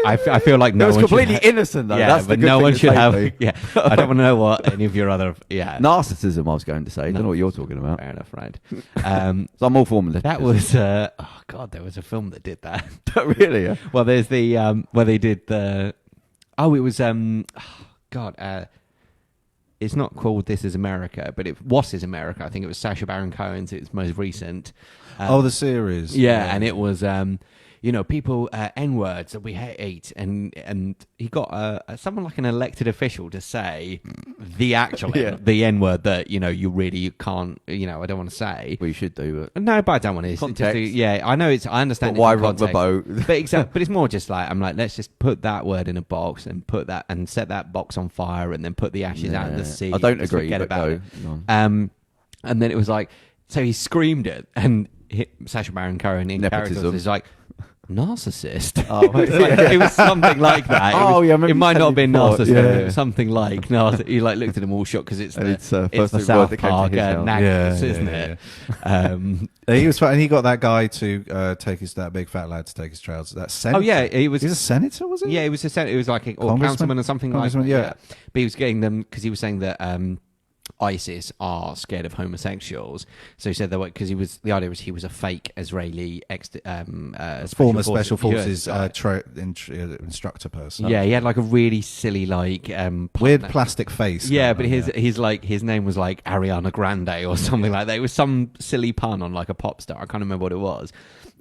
I feel like no It was one completely should innocent though. yeah, That's the but good no thing one to should say, have. Lee. Yeah, I don't want to know what any of your other. Yeah, Narcissism. I was going to say. I don't know what you're talking about. fair enough, right? So I'm all for nepotism. That was oh god, there was a film that did that. really. Yeah. Well, there's the where they did the. Oh, it was it's not called This Is America, but it What Is America. I think it was Sacha Baron Cohen's. Its most recent. the series. Yeah, and it was people N-words that we hate, and he got someone like an elected official to say the actual the N-word that you really can't. I don't want to say. Well, you should do it. No, but I don't want to. Context. I know it's. I understand. But why rock the boat? But it's more just like I'm like, let's just put that word in a box and put that and set that box on fire and then put the ashes out in the sea. I don't Just agree. Forget about it. No. And then it was like, so he screamed it, and Sacha Baron Cohen in character is like, narcissist. Oh, it was something like that. It might not have been narcissist. Yeah. It was something like narcissist. He looked at them all shocked because it's the South Park Naggers, isn't it? He was fun, and he got that guy to that big fat lad to take his trousers. That senator. Oh yeah, he was a senator, was he? Yeah, he was a senator. It was like or councilman or something like that. Yeah, but he was getting them because he was saying that ISIS are scared of homosexuals. So he said that because the idea was he was a fake Israeli former special forces instructor person. Yeah, he had like a really silly weird plastic face. Yeah, but his name was like Ariana Grande or something like that. It was some silly pun on like a pop star. I can't remember what it was.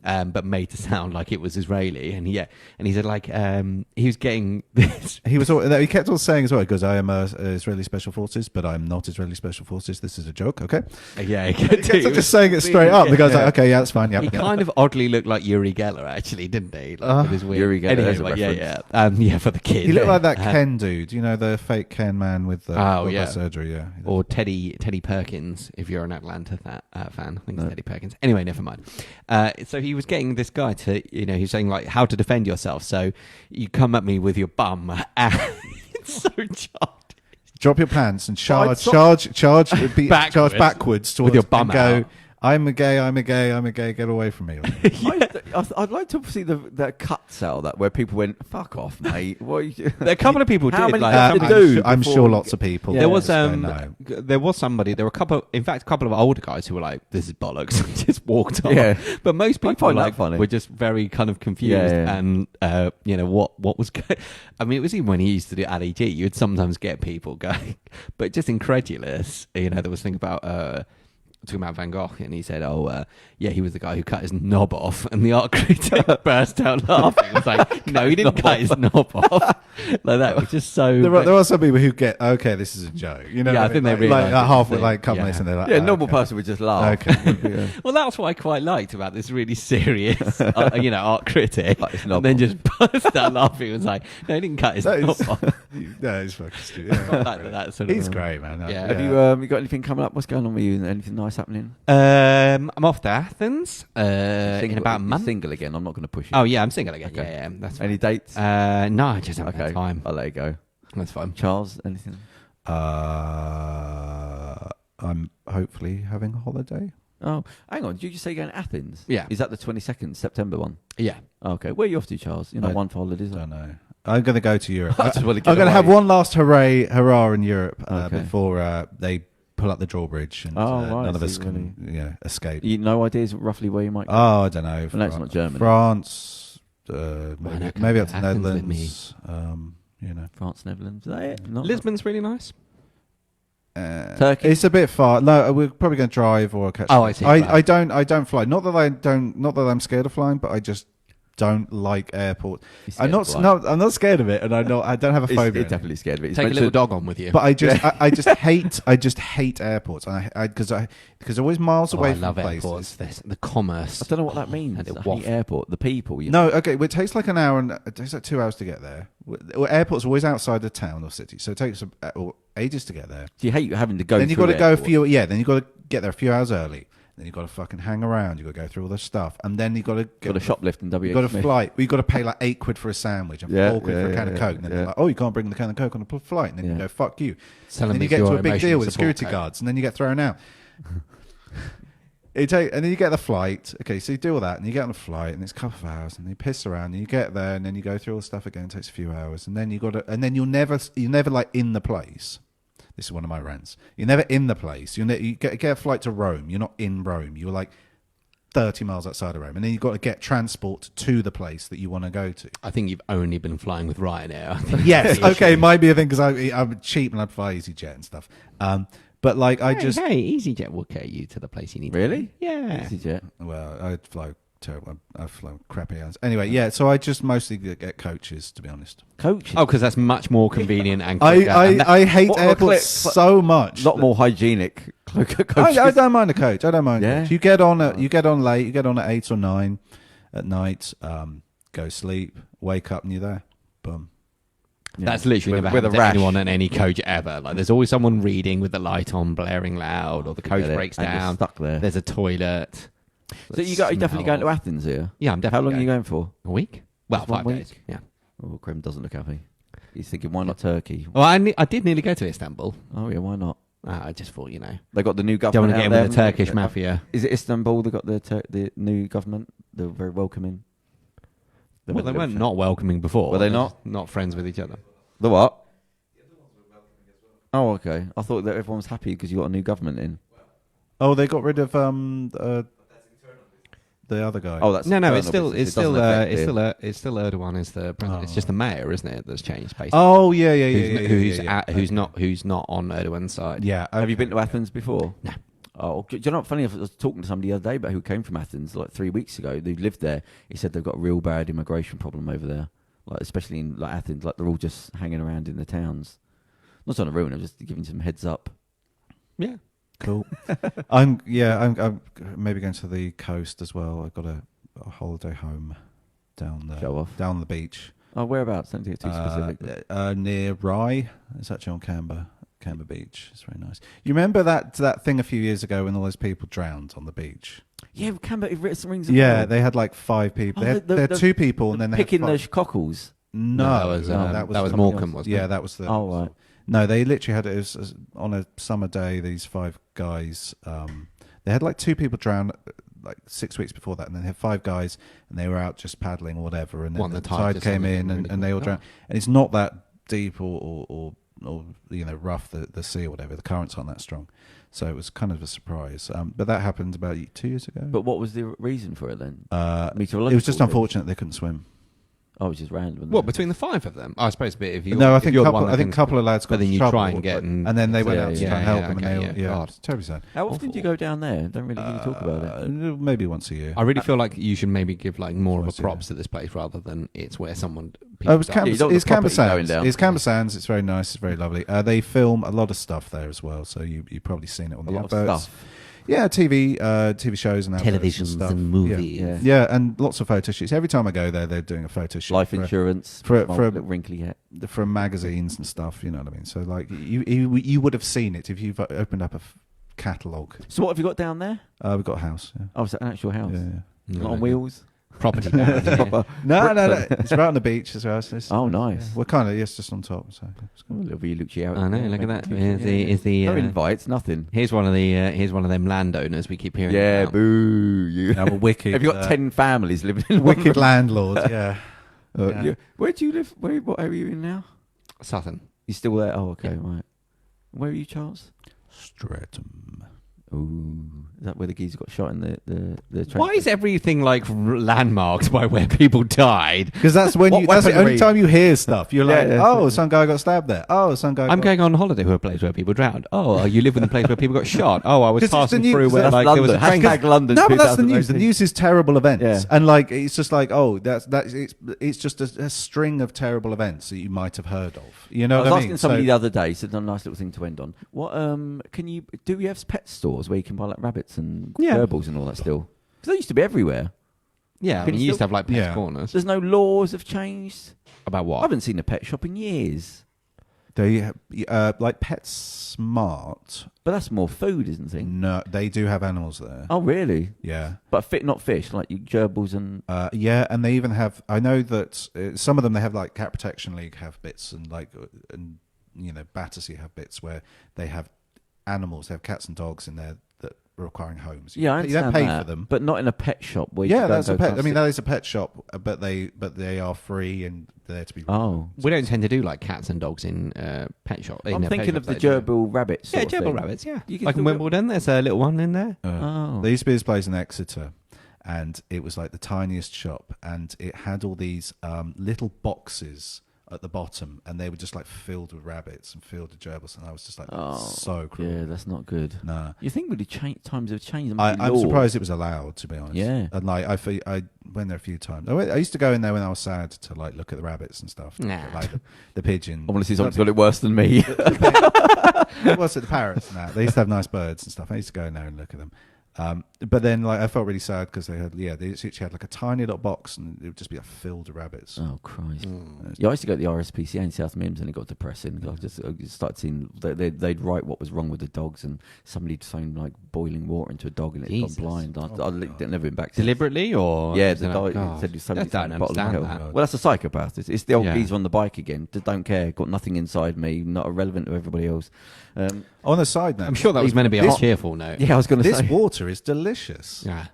But made to sound like it was Israeli, and he said like he was getting this. He kept on saying as well because I am Israeli special forces, but I'm not Israeli special forces. This is a joke, okay? Yeah, he kept just saying it straight up. The guy's like, okay, yeah, that's fine. Yeah, he kind of oddly looked like Uri Geller, actually, didn't he? With his weird. Uri Geller, anyway, for the kid. He looked like that Ken dude, the fake Ken man with the surgery. Yeah, or Teddy Perkins, if you're an Atlanta fan. I think it's Teddy Perkins. Anyway, never mind. So he was getting this guy to, he's saying like how to defend yourself. So you come at me with your bum. It's so childish. Drop your pants and charge backwards with your bum out. I'm a gay, get away from me. I'd like to see that cut cell where people went, fuck off, mate. What are you a couple of people How did. many I'm sure lots of people. There was somebody. There were a couple of older guys who were like, "This is bollocks," and just walked on. Yeah. But most people were just very kind of confused and what was going. I mean, it was even when he used to do Ali G. You'd sometimes get people going, but just incredulous. There was a thing about. Talking about Van Gogh, and he said, he was the guy who cut his knob off, and the art critic burst out laughing. It was like, no, he didn't cut his knob off. Like that was just so... There are some people who get, okay, this is a joke. I think they really halfway, like, couple minutes, and they're like... Yeah, a normal person would just laugh. Okay. Well, that's what I quite liked about this really serious, art critic. And then just burst out laughing. It was like, no, he didn't cut his knob off. No, he's fucking stupid. He's great, man. Have you got anything coming up? What's going on with you? Anything nice happening? I'm off to Athens in about a month. Single again? I'm not going to push you. Oh yeah, I'm single again. Okay. Yeah, that's fine. Any dates? No, I just haven't had time. I'll let it go. That's fine. Charles, anything? I'm hopefully having a holiday. Oh, hang on. Did you just say you're going to Athens? Yeah. Is that the 22nd September one? Yeah. Okay. Where are you off to, Charles? One for holidays? I don't know. I'm going to go to Europe. I'm going to have one last hurrah in Europe before they pull up the drawbridge and none of us can escape. No ideas roughly where you might go? Oh, I don't know. No, it's not Germany. France, maybe up to Netherlands. France, Netherlands. Is that it? Lisbon's really nice. Turkey. It's a bit far. No, we're probably going to drive or catch. Oh, I see. I don't fly. Not that I'm scared of flying, but I just don't like airports. I'm not scared of it, and I don't have a phobia. It's definitely scared of it. Take a little dog on with you. But I just hate airports, and because always miles away from places. Airports. The commerce. I don't know what that means. I hate airport. The people. No, okay. Well, it takes like an hour and it takes like 2 hours to get there. Airport's always outside the town or city, so it takes ages to get there. Do you hate having to go? Then you've got to go then you've got to get there a few hours early. Then you've got to fucking hang around. You've got to go through all this stuff. And then you've got to shoplift in WH You've got to fly. You've got to pay like £8 for a sandwich and £4 for a can of Coke. And then they're like, oh, you can't bring the can of Coke on a flight. And then you go, fuck you. And then you get to a big deal with security guards. And then you get thrown out. And then you get the flight. Okay, so you do all that. And you get on a flight. And it's a couple of hours. And you piss around. And you get there. And then you go through all the stuff again. It takes a few hours. And then you're never like in the place. This is one of my rants. You're never in the place. You get a flight to Rome. You're not in Rome. You're like 30 miles outside of Rome. And then you've got to get transport to the place that you want to go to. I think you've only been flying with Ryanair. Yes. Okay, it might be a thing because I'm cheap and I'd fly EasyJet and stuff. But like EasyJet will carry you to the place you need. Really? Yeah. EasyJet. Well, I'd fly terrible. I've flown crappy hours. Anyway, yeah. So I just mostly get coaches, to be honest. Coaches? Oh, because that's much more convenient and quicker. I hate What airports so much. A lot more hygienic. Coaches. I don't mind a coach. I don't mind. Yeah? A coach. You get on late. You get on at 8 or 9 at night. Go sleep. Wake up and you're there. Boom. Yeah. That's literally never happened to anyone at any coach ever. Like, there's always someone reading with the light on, blaring loud, or the coach breaks down. Stuck there. There's a toilet. So you're definitely going to Athens here? Yeah, I'm definitely. How long are you going for? A week? Well, Just 5 1 days. week? Yeah. Oh, Kerem doesn't look happy. He's thinking, why not Turkey? Well, I did nearly go to Istanbul. Oh yeah, why not? I just thought, they got the new don't government. want to get in with the Turkish mafia. Is it Istanbul? They got the new government. They're very welcoming. Well, they weren't not welcoming before. Were they not? Not friends with each other. The what? Oh, okay. I thought that everyone was happy because you got a new government in. Oh, they got rid of the other guy. Oh, that's no. It's still Erdogan is the president. It's just the mayor, isn't it? That's changed basically. Oh yeah. Who's not on Erdogan's side? Yeah. Okay. Have you been to Athens before? No. Oh, do you know what? Funny, I was talking to somebody the other day about who came from Athens like 3 weeks ago. They lived there. He said they've got a real bad immigration problem over there, like especially in like Athens. Like they're all just hanging around in the towns. Not trying to ruin it, just giving some heads up. Yeah. Cool. I'm maybe going to the coast as well. I've got a holiday home down the beach. Oh, whereabouts? Don't get too specific. Near Rye. It's actually on Canberra Beach. It's very nice. You remember that thing a few years ago when all those people drowned on the beach? Yeah, Canberra. It rings a Yeah, bell. they had like 5 people. Oh, they had 2 people, and then they picking had those cockles. No, that was Morecambe, wasn't it? Yeah, that was the. Oh, right. No, they literally had it was on a summer day. These 5 guys, they had like 2 people drown like 6 weeks before that, and then they had 5 guys, and they were out just paddling or whatever, and then the tide came in, and they all drowned. And it's not that deep or rough the sea or whatever. The currents aren't that strong, so it was kind of a surprise. But that happened about 2 years ago. But what was the reason for it then? It was just unfortunate they couldn't swim. Oh, it was just random. What, between the 5 of them? I suppose, but if you I think a couple of lads got but then you trouble, try and get and then they went out to try and help them, and they God. it's terribly sad. How often do you go down there? Don't really talk about it. Maybe once a year. I really feel like you should maybe give like more of a props to this place rather than it's where someone. It's Canberra Sands. It's Canberra Sands. It's very nice. It's very lovely. They film a lot of stuff there as well, so you've probably seen it on the adverts. Yeah, TV shows and televisions stuff. and movies. Yeah, and lots of photo shoots. Every time I go there, they're doing a photo shoot. Life insurance for a wrinkly hat. From magazines and stuff. You know what I mean? So like you would have seen it if you've opened up a catalogue. So what have you got down there? We've got a house. Yeah. Oh, is that an actual house? Yeah. Not on wheels. Property. No. It's right on the beach as well. So nice. We're kind of just on top. So it's a little Vialucci out. I know. Look at that. No invites. Nothing. Here's one of them landowners we keep hearing. Yeah, about. boo. You. I'm a wicked. Have you got 10 families living in wicked landlord? Yeah. Where do you live? What area are you in now? Southern. You still there? Oh, okay, right. Where are you, Charles? Streatham. Ooh, is that where the geezer got shot in the train? Why is everything like landmarked by where people died? Because that's when that's the only time you hear stuff. You're like, oh, some guy got stabbed there. Oh, some guy. I'm going on holiday to a place where people drowned. Oh, you live in a place where people got shot. Oh, I was passing through where like there was a train. London. No, but that's the news. The news is terrible events, Yeah. and like it's just like it's just a string of terrible events that you might have heard of. You know, I was what asking somebody the other day. Said a nice little thing to end on. What do you have pet stores where you can buy like rabbits and gerbils and all that still? Because they used to be everywhere. Yeah, you used to have like pet corners. There's no laws have changed. About what? I haven't seen a pet shop in years. They have, like PetSmart. But that's more food, isn't it? No, they do have animals there. Oh, really? Yeah. But not fish, like gerbils and... yeah, and they even have... I know that some of them, they have like Cat Protection League have bits and Battersea have bits where they have animals. They have cats and dogs in there that are requiring homes. Yeah, I understand you don't pay that, for them, but not in a pet shop. Where that's a pet. I mean, that is a pet shop, but they are free and they're there to be. Oh, we don't tend to do like cats and dogs in pet shop. I'm thinking of the gerbil rabbits. Yeah, gerbil rabbits. Yeah, like in Wimbledon, there's a little one in there. There used to be this place in Exeter, and it was like the tiniest shop, and it had all these little boxes at the bottom, and they were just like filled with rabbits and filled with gerbils, and I was just like, so cruel. Yeah, that's not good. No, you think with the times have changed? I'm surprised it was allowed, to be honest. Yeah, and like I went there a few times. I used to go in there when I was sad to like look at the rabbits and stuff. Nah. Like the pigeon. I want to see someone's got it worse than me. What's it? The parrots and that. They used to have nice birds and stuff. I used to go in there and look at them. But then, like, I felt really sad because they actually had like a tiny little box, and it would just be like, filled with rabbits. Oh Christ! Yeah, I used to go to the RSPCA in South Mims, and it got depressing. I just started seeing they'd write what was wrong with the dogs, and somebody'd thrown like boiling water into a dog, and it gone blind. I'd never been back. Deliberately, or yeah, the dog said somebody don't understand that. Well, that's a psychopath. It's the old geezer on the bike again. Just don't care. Got nothing inside me. Not irrelevant to everybody else. On a side note, I'm sure that was meant to be a cheerful note. Yeah, I was going to say this water is delicious. Yeah,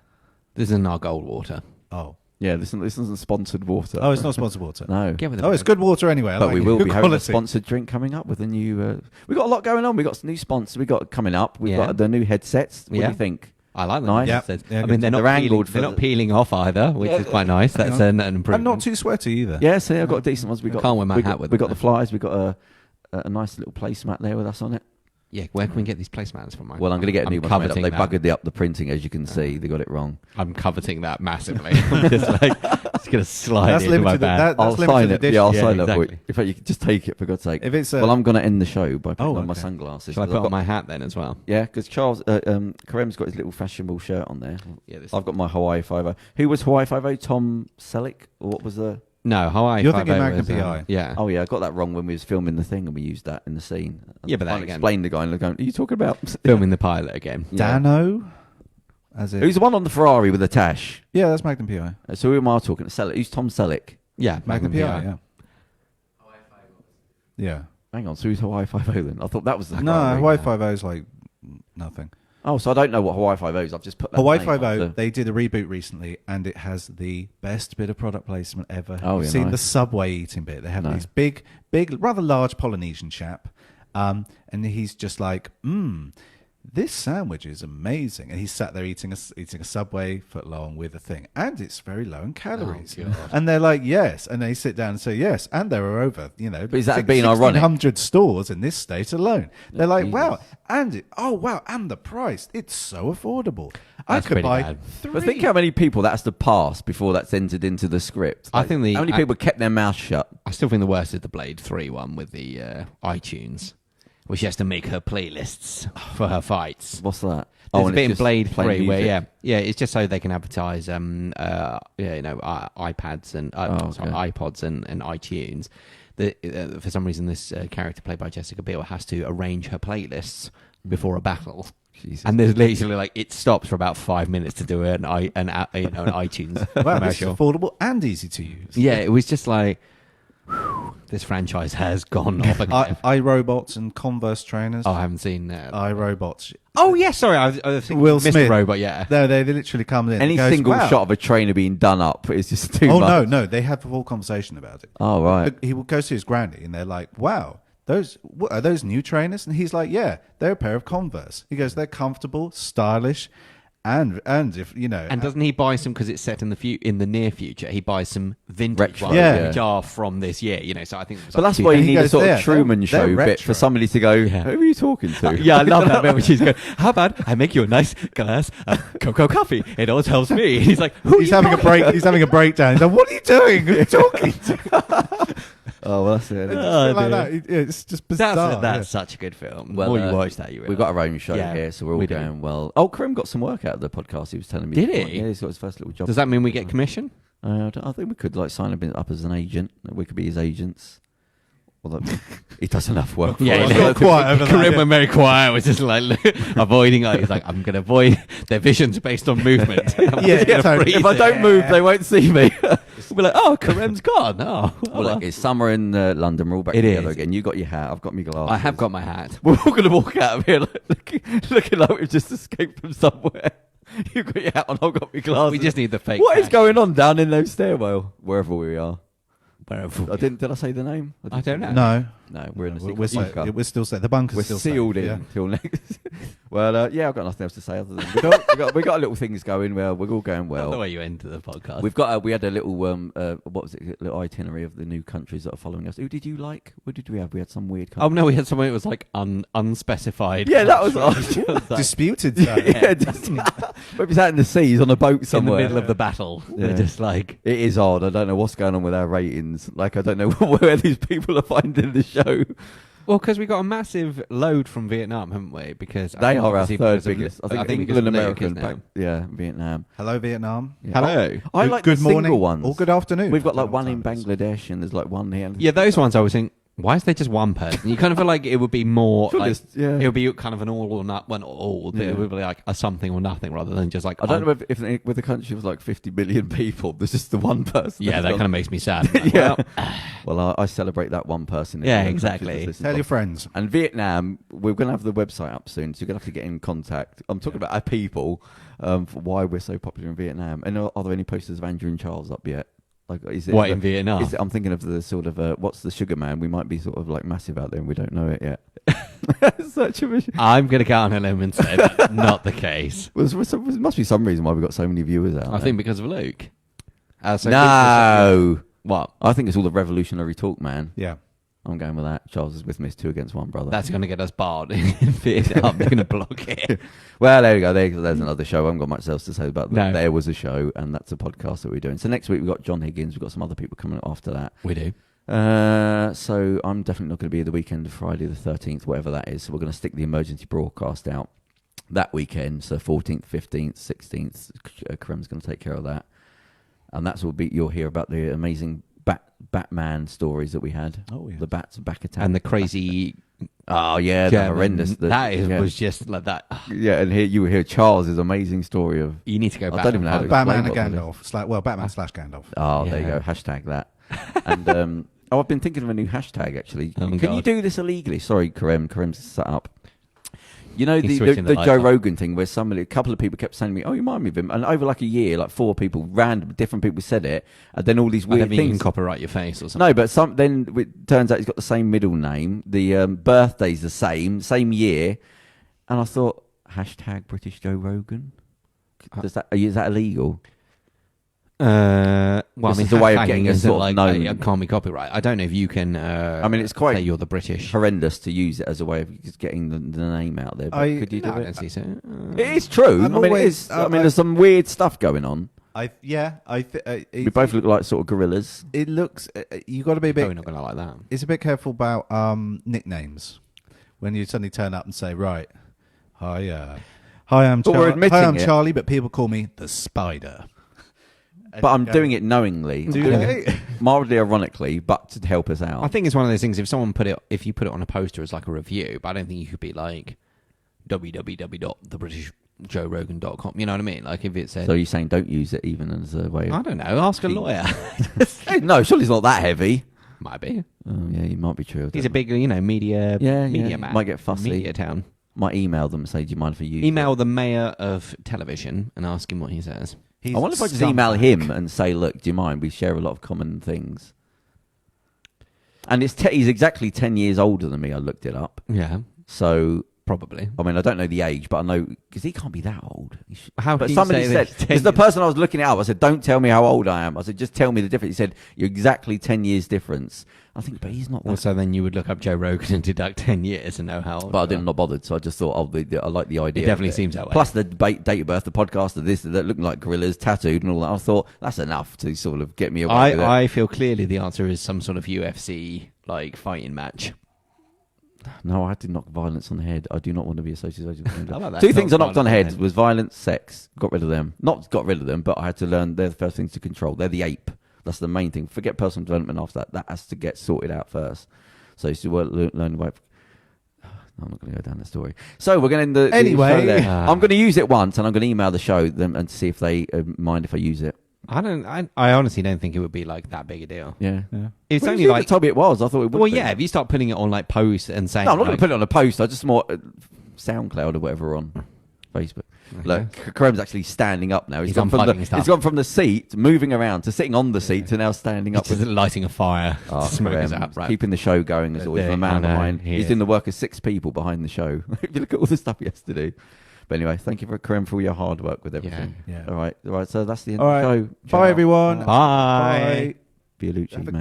this isn't our gold water. Oh. Yeah, this isn't sponsored water. Oh, it's not sponsored water. No. It's good water anyway. But we will be having a sponsored drink coming up with a new... we've got a lot going on. We've got some new sponsors. We've got coming up. We've got the new headsets. What do you think? I like them. Nice. Yep. I mean, they're not peeling off either, which is quite nice. That's an improvement. I'm not too sweaty either. Yeah, so I've got decent ones. Can't wear my hat with them. We've got the flyers. We've got a nice little placemat there with us on it. Yeah, where can we get these placemats from? Well, I'm going to get a new one made up. They buggered up the printing, as you can see. They got it wrong. I'm coveting that massively. I'm just like, it's going to slide into my bag. I'll sign it. Yeah, I'll sign it for you. In fact, you can just take it, for God's sake. Well, I'm going to end the show by putting on my sunglasses. Shall I put on my hat then as well? Yeah, because Kerem's got his little fashionable shirt on there. Yeah, I've got my Hawaii 5-0. Who was Hawaii 5-0? Tom Selleck? Or what was the... No, Hawaii 5-0. You're thinking Magnum PI. Yeah. Oh, yeah, I got that wrong when we was filming the thing and we used that in the scene. Yeah, but I explained the guy and going, are you talking about... Filming the pilot again. Dano? Who's the one on the Ferrari with the tash? Yeah, that's Magnum PI. So who am I talking to? Selleck. Who's Tom Selleck? Yeah, Magnum PI, yeah. Yeah. Hang on, so who's Hawaii 5-0 then? I thought that was the... No, Hawaii 5-0 is like nothing. Oh, so I don't know what Hawaii 5-0 is. I've just put that Hawaii 5-0, they did a reboot recently, and it has the best bit of product placement ever. Oh, You've seen the Subway eating bit. They have these big, rather large Polynesian chap, and he's just like, this sandwich is amazing. And he's sat there eating a Subway foot long with a thing. And it's very low in calories. Oh, and they're like, yes. And they sit down and say, yes. And there are over, But is that being ironic? 1,600 stores in this state alone. They're like, Jesus. wow. And the price. It's so affordable. That's I could buy bad. 3. But think how many people that has to pass before that's entered into the script. I think how many people kept their mouth shut? I still think the worst is the Blade 3 one with the iTunes, where she has to make her playlists for her fights. What's that? There's a bit in Blade 3 where, music. it's just so they can advertise, iPads and iPods and iTunes. For some reason, this character played by Jessica Biel has to arrange her playlists before a battle. Jesus. And there's literally it stops for about 5 minutes to do an iTunes Wow, this is commercial. affordable and easy to use. Yeah, it was just like, this franchise has gone off again. iRobots and Converse trainers. I haven't seen that. iRobots. Oh, yeah, sorry. I think Will Mr. Smith. Robot, yeah. No, they literally come in. Any goes, single wow. shot of a trainer being done up is just too much. No. They have a full conversation about it. Oh, right. He goes to his granny and they're like, wow. Are those new trainers? And he's like, yeah, they're a pair of Converse. He goes, they're comfortable, stylish, and if you know. And doesn't he buy some because it's set in the near future? He buys some vintage Retro, ones yeah. which are from this year. So I think. But that's why you he need a goes, sort of "They're- Truman they're Show bit retro." for somebody to go, who are you talking to? Yeah, I love that bit when she's going, how about I make you a nice glass of cocoa coffee? It always helps me. And he's like, He's having a break. He's having a breakdown. He's like, what are you doing? Who are you talking to? Oh, well, that's it. Like that. It's just bizarre. That's such a good film. Well, Well, you watch that, you We've realise. got our own show Yeah, here, so we're all we do. going well. Oh, Kerem got some work out of the podcast. He was telling me. Did before. he? Yeah, he's got his first little job. Does that mean we get commission? I think we could sign him up as an agent. We could be his agents. Although he does enough work. For Yeah, us. he got quiet over that, Kerem yeah. went very quiet. Was just like avoiding. He's like, I'm going to avoid their visions based on movement. Yeah, totally. If I don't move, they won't see me. we'll be like, oh, Kerem's gone. Oh, Well, look, it's summer in London. We're all back It together is. again. You got your hat. I've got my glasses. I have got my hat. We're all going to walk out of here looking like we've just escaped from somewhere. You've got your hat on. I've got my glasses. We just need the fake. What is hat. going on down in those stairwell? Wherever we are. Wherever. Did I say the name? I don't know. No. No, we're in the secret we're bunker. we're still safe. The bunker's We're still sealed safe, in yeah. till next. Well, yeah, I've got nothing else to say other than we got little things going. Well, we're all going well. The way you enter the podcast. We had a little what was it? A little itinerary of the new countries that are following us. Who did you like? What did we have? We had some weird. Oh no, we had someone that was like unspecified. Yeah, that was odd. Disputed. Yeah, just maybe sat in the seas on a boat somewhere in the middle of the battle. Yeah. They're just like, it is odd. I don't know what's going on with our ratings. Like, I don't know where these people are finding the show. well, because we got a massive load from Vietnam, haven't we? Because They are our obviously third because of- biggest. I I think think because England, of Luke, America, isn't and it? yeah, Vietnam. Hello, Vietnam. Yeah. Hello. I like good the morning single ones. or good afternoon. We've got I like don't know one in what time it is. Bangladesh and there's like one here. Yeah, those ones I was thinking, why is there just one person? You kind of feel like it would be more Sure, like, yeah. it would be kind of an all or not, one or all. Yeah. It would be like a something or nothing rather than just like, I don't know if with a country of like 50 million people, there's just the one person. yeah, that kind of makes me sad. Like, Yeah. well, Well, I celebrate that one person. Yeah, Every exactly. country that listens Tell to your us. friends. And Vietnam, we're going to have the website up soon, so you're going to have to get in contact. I'm talking about our people, for why we're so popular in Vietnam. And are there any posters of Andrew and Charles up yet? Like, is it what in Vietnam? I'm thinking of the sort of what's the Sugar Man? We might be sort of like massive out there, and we don't know it yet. Such a mission. I'm going to go on a limb and say that's not the case. Well, there must be some reason why we've got so many viewers out. I there. think because of Luke. So No, what? I think it's all the revolutionary talk, man. Yeah. I'm going with that. Charles is with me. It's 2 against 1, brother. That's going to get us barred in Vietnam. They're going to block it. Well, there we go. There's another show. I haven't got much else to say about that. No. There was a show, and that's a podcast that we're doing. So next week we've got John Higgins. We've got some other people coming after that. We do. So I'm definitely not going to be the weekend of Friday the 13th, whatever that is. So we're going to stick the emergency broadcast out that weekend. So 14th, 15th, 16th. Kerem's going to take care of that. And that's what you'll hear about the amazing Batman stories that we had. Oh, yes. The bats back attack. And the crazy... Oh, yeah, the German- horrendous. was just like that. Yeah, and here you will hear Charles' amazing story of... You need to go I back. don't even know how to Batman and explain what Gandalf. Batman / Gandalf. Oh, there you Yeah. go. Hashtag that. And I've been thinking of a new hashtag, actually. Oh, Can you God. do this illegally? Sorry, Kerem. Kerem's set up. You know, He's the switching the light Joe on. Rogan thing where a couple of people kept sending me, oh, you remind me of him. And over like a year, like 4 people, random, different people said it. And then all these I weird don't think you can things. copyright your face or something. No, but then it turns out he's got the same middle name. The birthday's the same year. And I thought, hashtag British Joe Rogan? Is that illegal? Well, This I mean, is a way of hashtagging getting us isn't sort of like known. it can't be copyright. I don't know if you can. I mean, it's quite say you're the British. horrendous to use it as a way of just getting the name out there. But could you do No, I it? don't see so. It is true. I'm I mean, it always- is. I mean, there's some weird stuff going on. We both look like sort of gorillas. It looks. You got to be a Probably bit. not going to like that. It's a bit careful about nicknames when you suddenly turn up and say, "Right, hi, I'm But we're admitting it. Charlie, but people call me the Spider." But I'm doing it knowingly. Do Doing they? it mildly ironically, but to help us out. I think it's one of those things. If you put it on a poster as like a review, but I don't think you could be like www.thebritishjoerogan.com. You know what I mean? Like if it said, So you're saying don't use it even as a way I of... don't know. Ask a lawyer. Hey, no, surely it's not that heavy. Might be. Oh, yeah, you might be true. He's a big, media. Yeah, media yeah. man. Might get fussy. Media town. Might email them and say, do you mind if I use Email it? the mayor of television and ask him what he says. He's I wonder if I just scumbag. email him and say, look, do you mind? We share a lot of common things. And he's exactly 10 years older than me. I looked it up. Yeah, So, probably. I mean, I don't know the age, but I know, because he can't be that old. How But can you somebody say said, that because the person I was looking it up, I said, don't tell me how old I am. I said, just tell me the difference. He said, you're exactly 10 years difference. I think, but he's not that. Also, then you would look up Joe Rogan and deduct 10 years and know how old. But I you didn't, are. not bothered, so I just thought, I like the idea. It definitely of seems that way. Plus the date of birth, the podcast of this, that looking like gorillas, tattooed and all that. I thought, that's enough to sort of get me away with it. I feel clearly the answer is some sort of UFC like fighting match. No, I did knock violence on the head. I do not want to be associated with How about that? Two things I Knock knocked on the violence head was violence, sex. Got rid of them. Not got rid of them, but I had to learn they're the first things to control. They're the ape. That's the main thing. Forget personal development after that. That has to get sorted out first. So you learn about... I'm not going to go down the story. So we're going to end the Anyway. show there. I'm going to use it once, and I'm going to email the show them and see if they mind if I use it. I honestly don't think it would be like that big a deal. Yeah. It's Well, only you like told me it was. I thought it would. well, be. yeah. If you start putting it on like posts and saying, No, I'm not going like, to put it on a post. I just more Soundcloud or whatever on Facebook. Look, Kerem's actually standing up now. He's gone from the seat, moving around, to sitting on the seat, to now standing up. He's lighting a fire. Keeping the show going as always. The man behind. He's doing the work of 6 people behind the show. If you look at all the stuff he has to do. But anyway, thank you, Kerem, for all your hard work with everything. Yeah. All right. So that's the end of the show. Bye, everyone. Bye. Vialucci, man.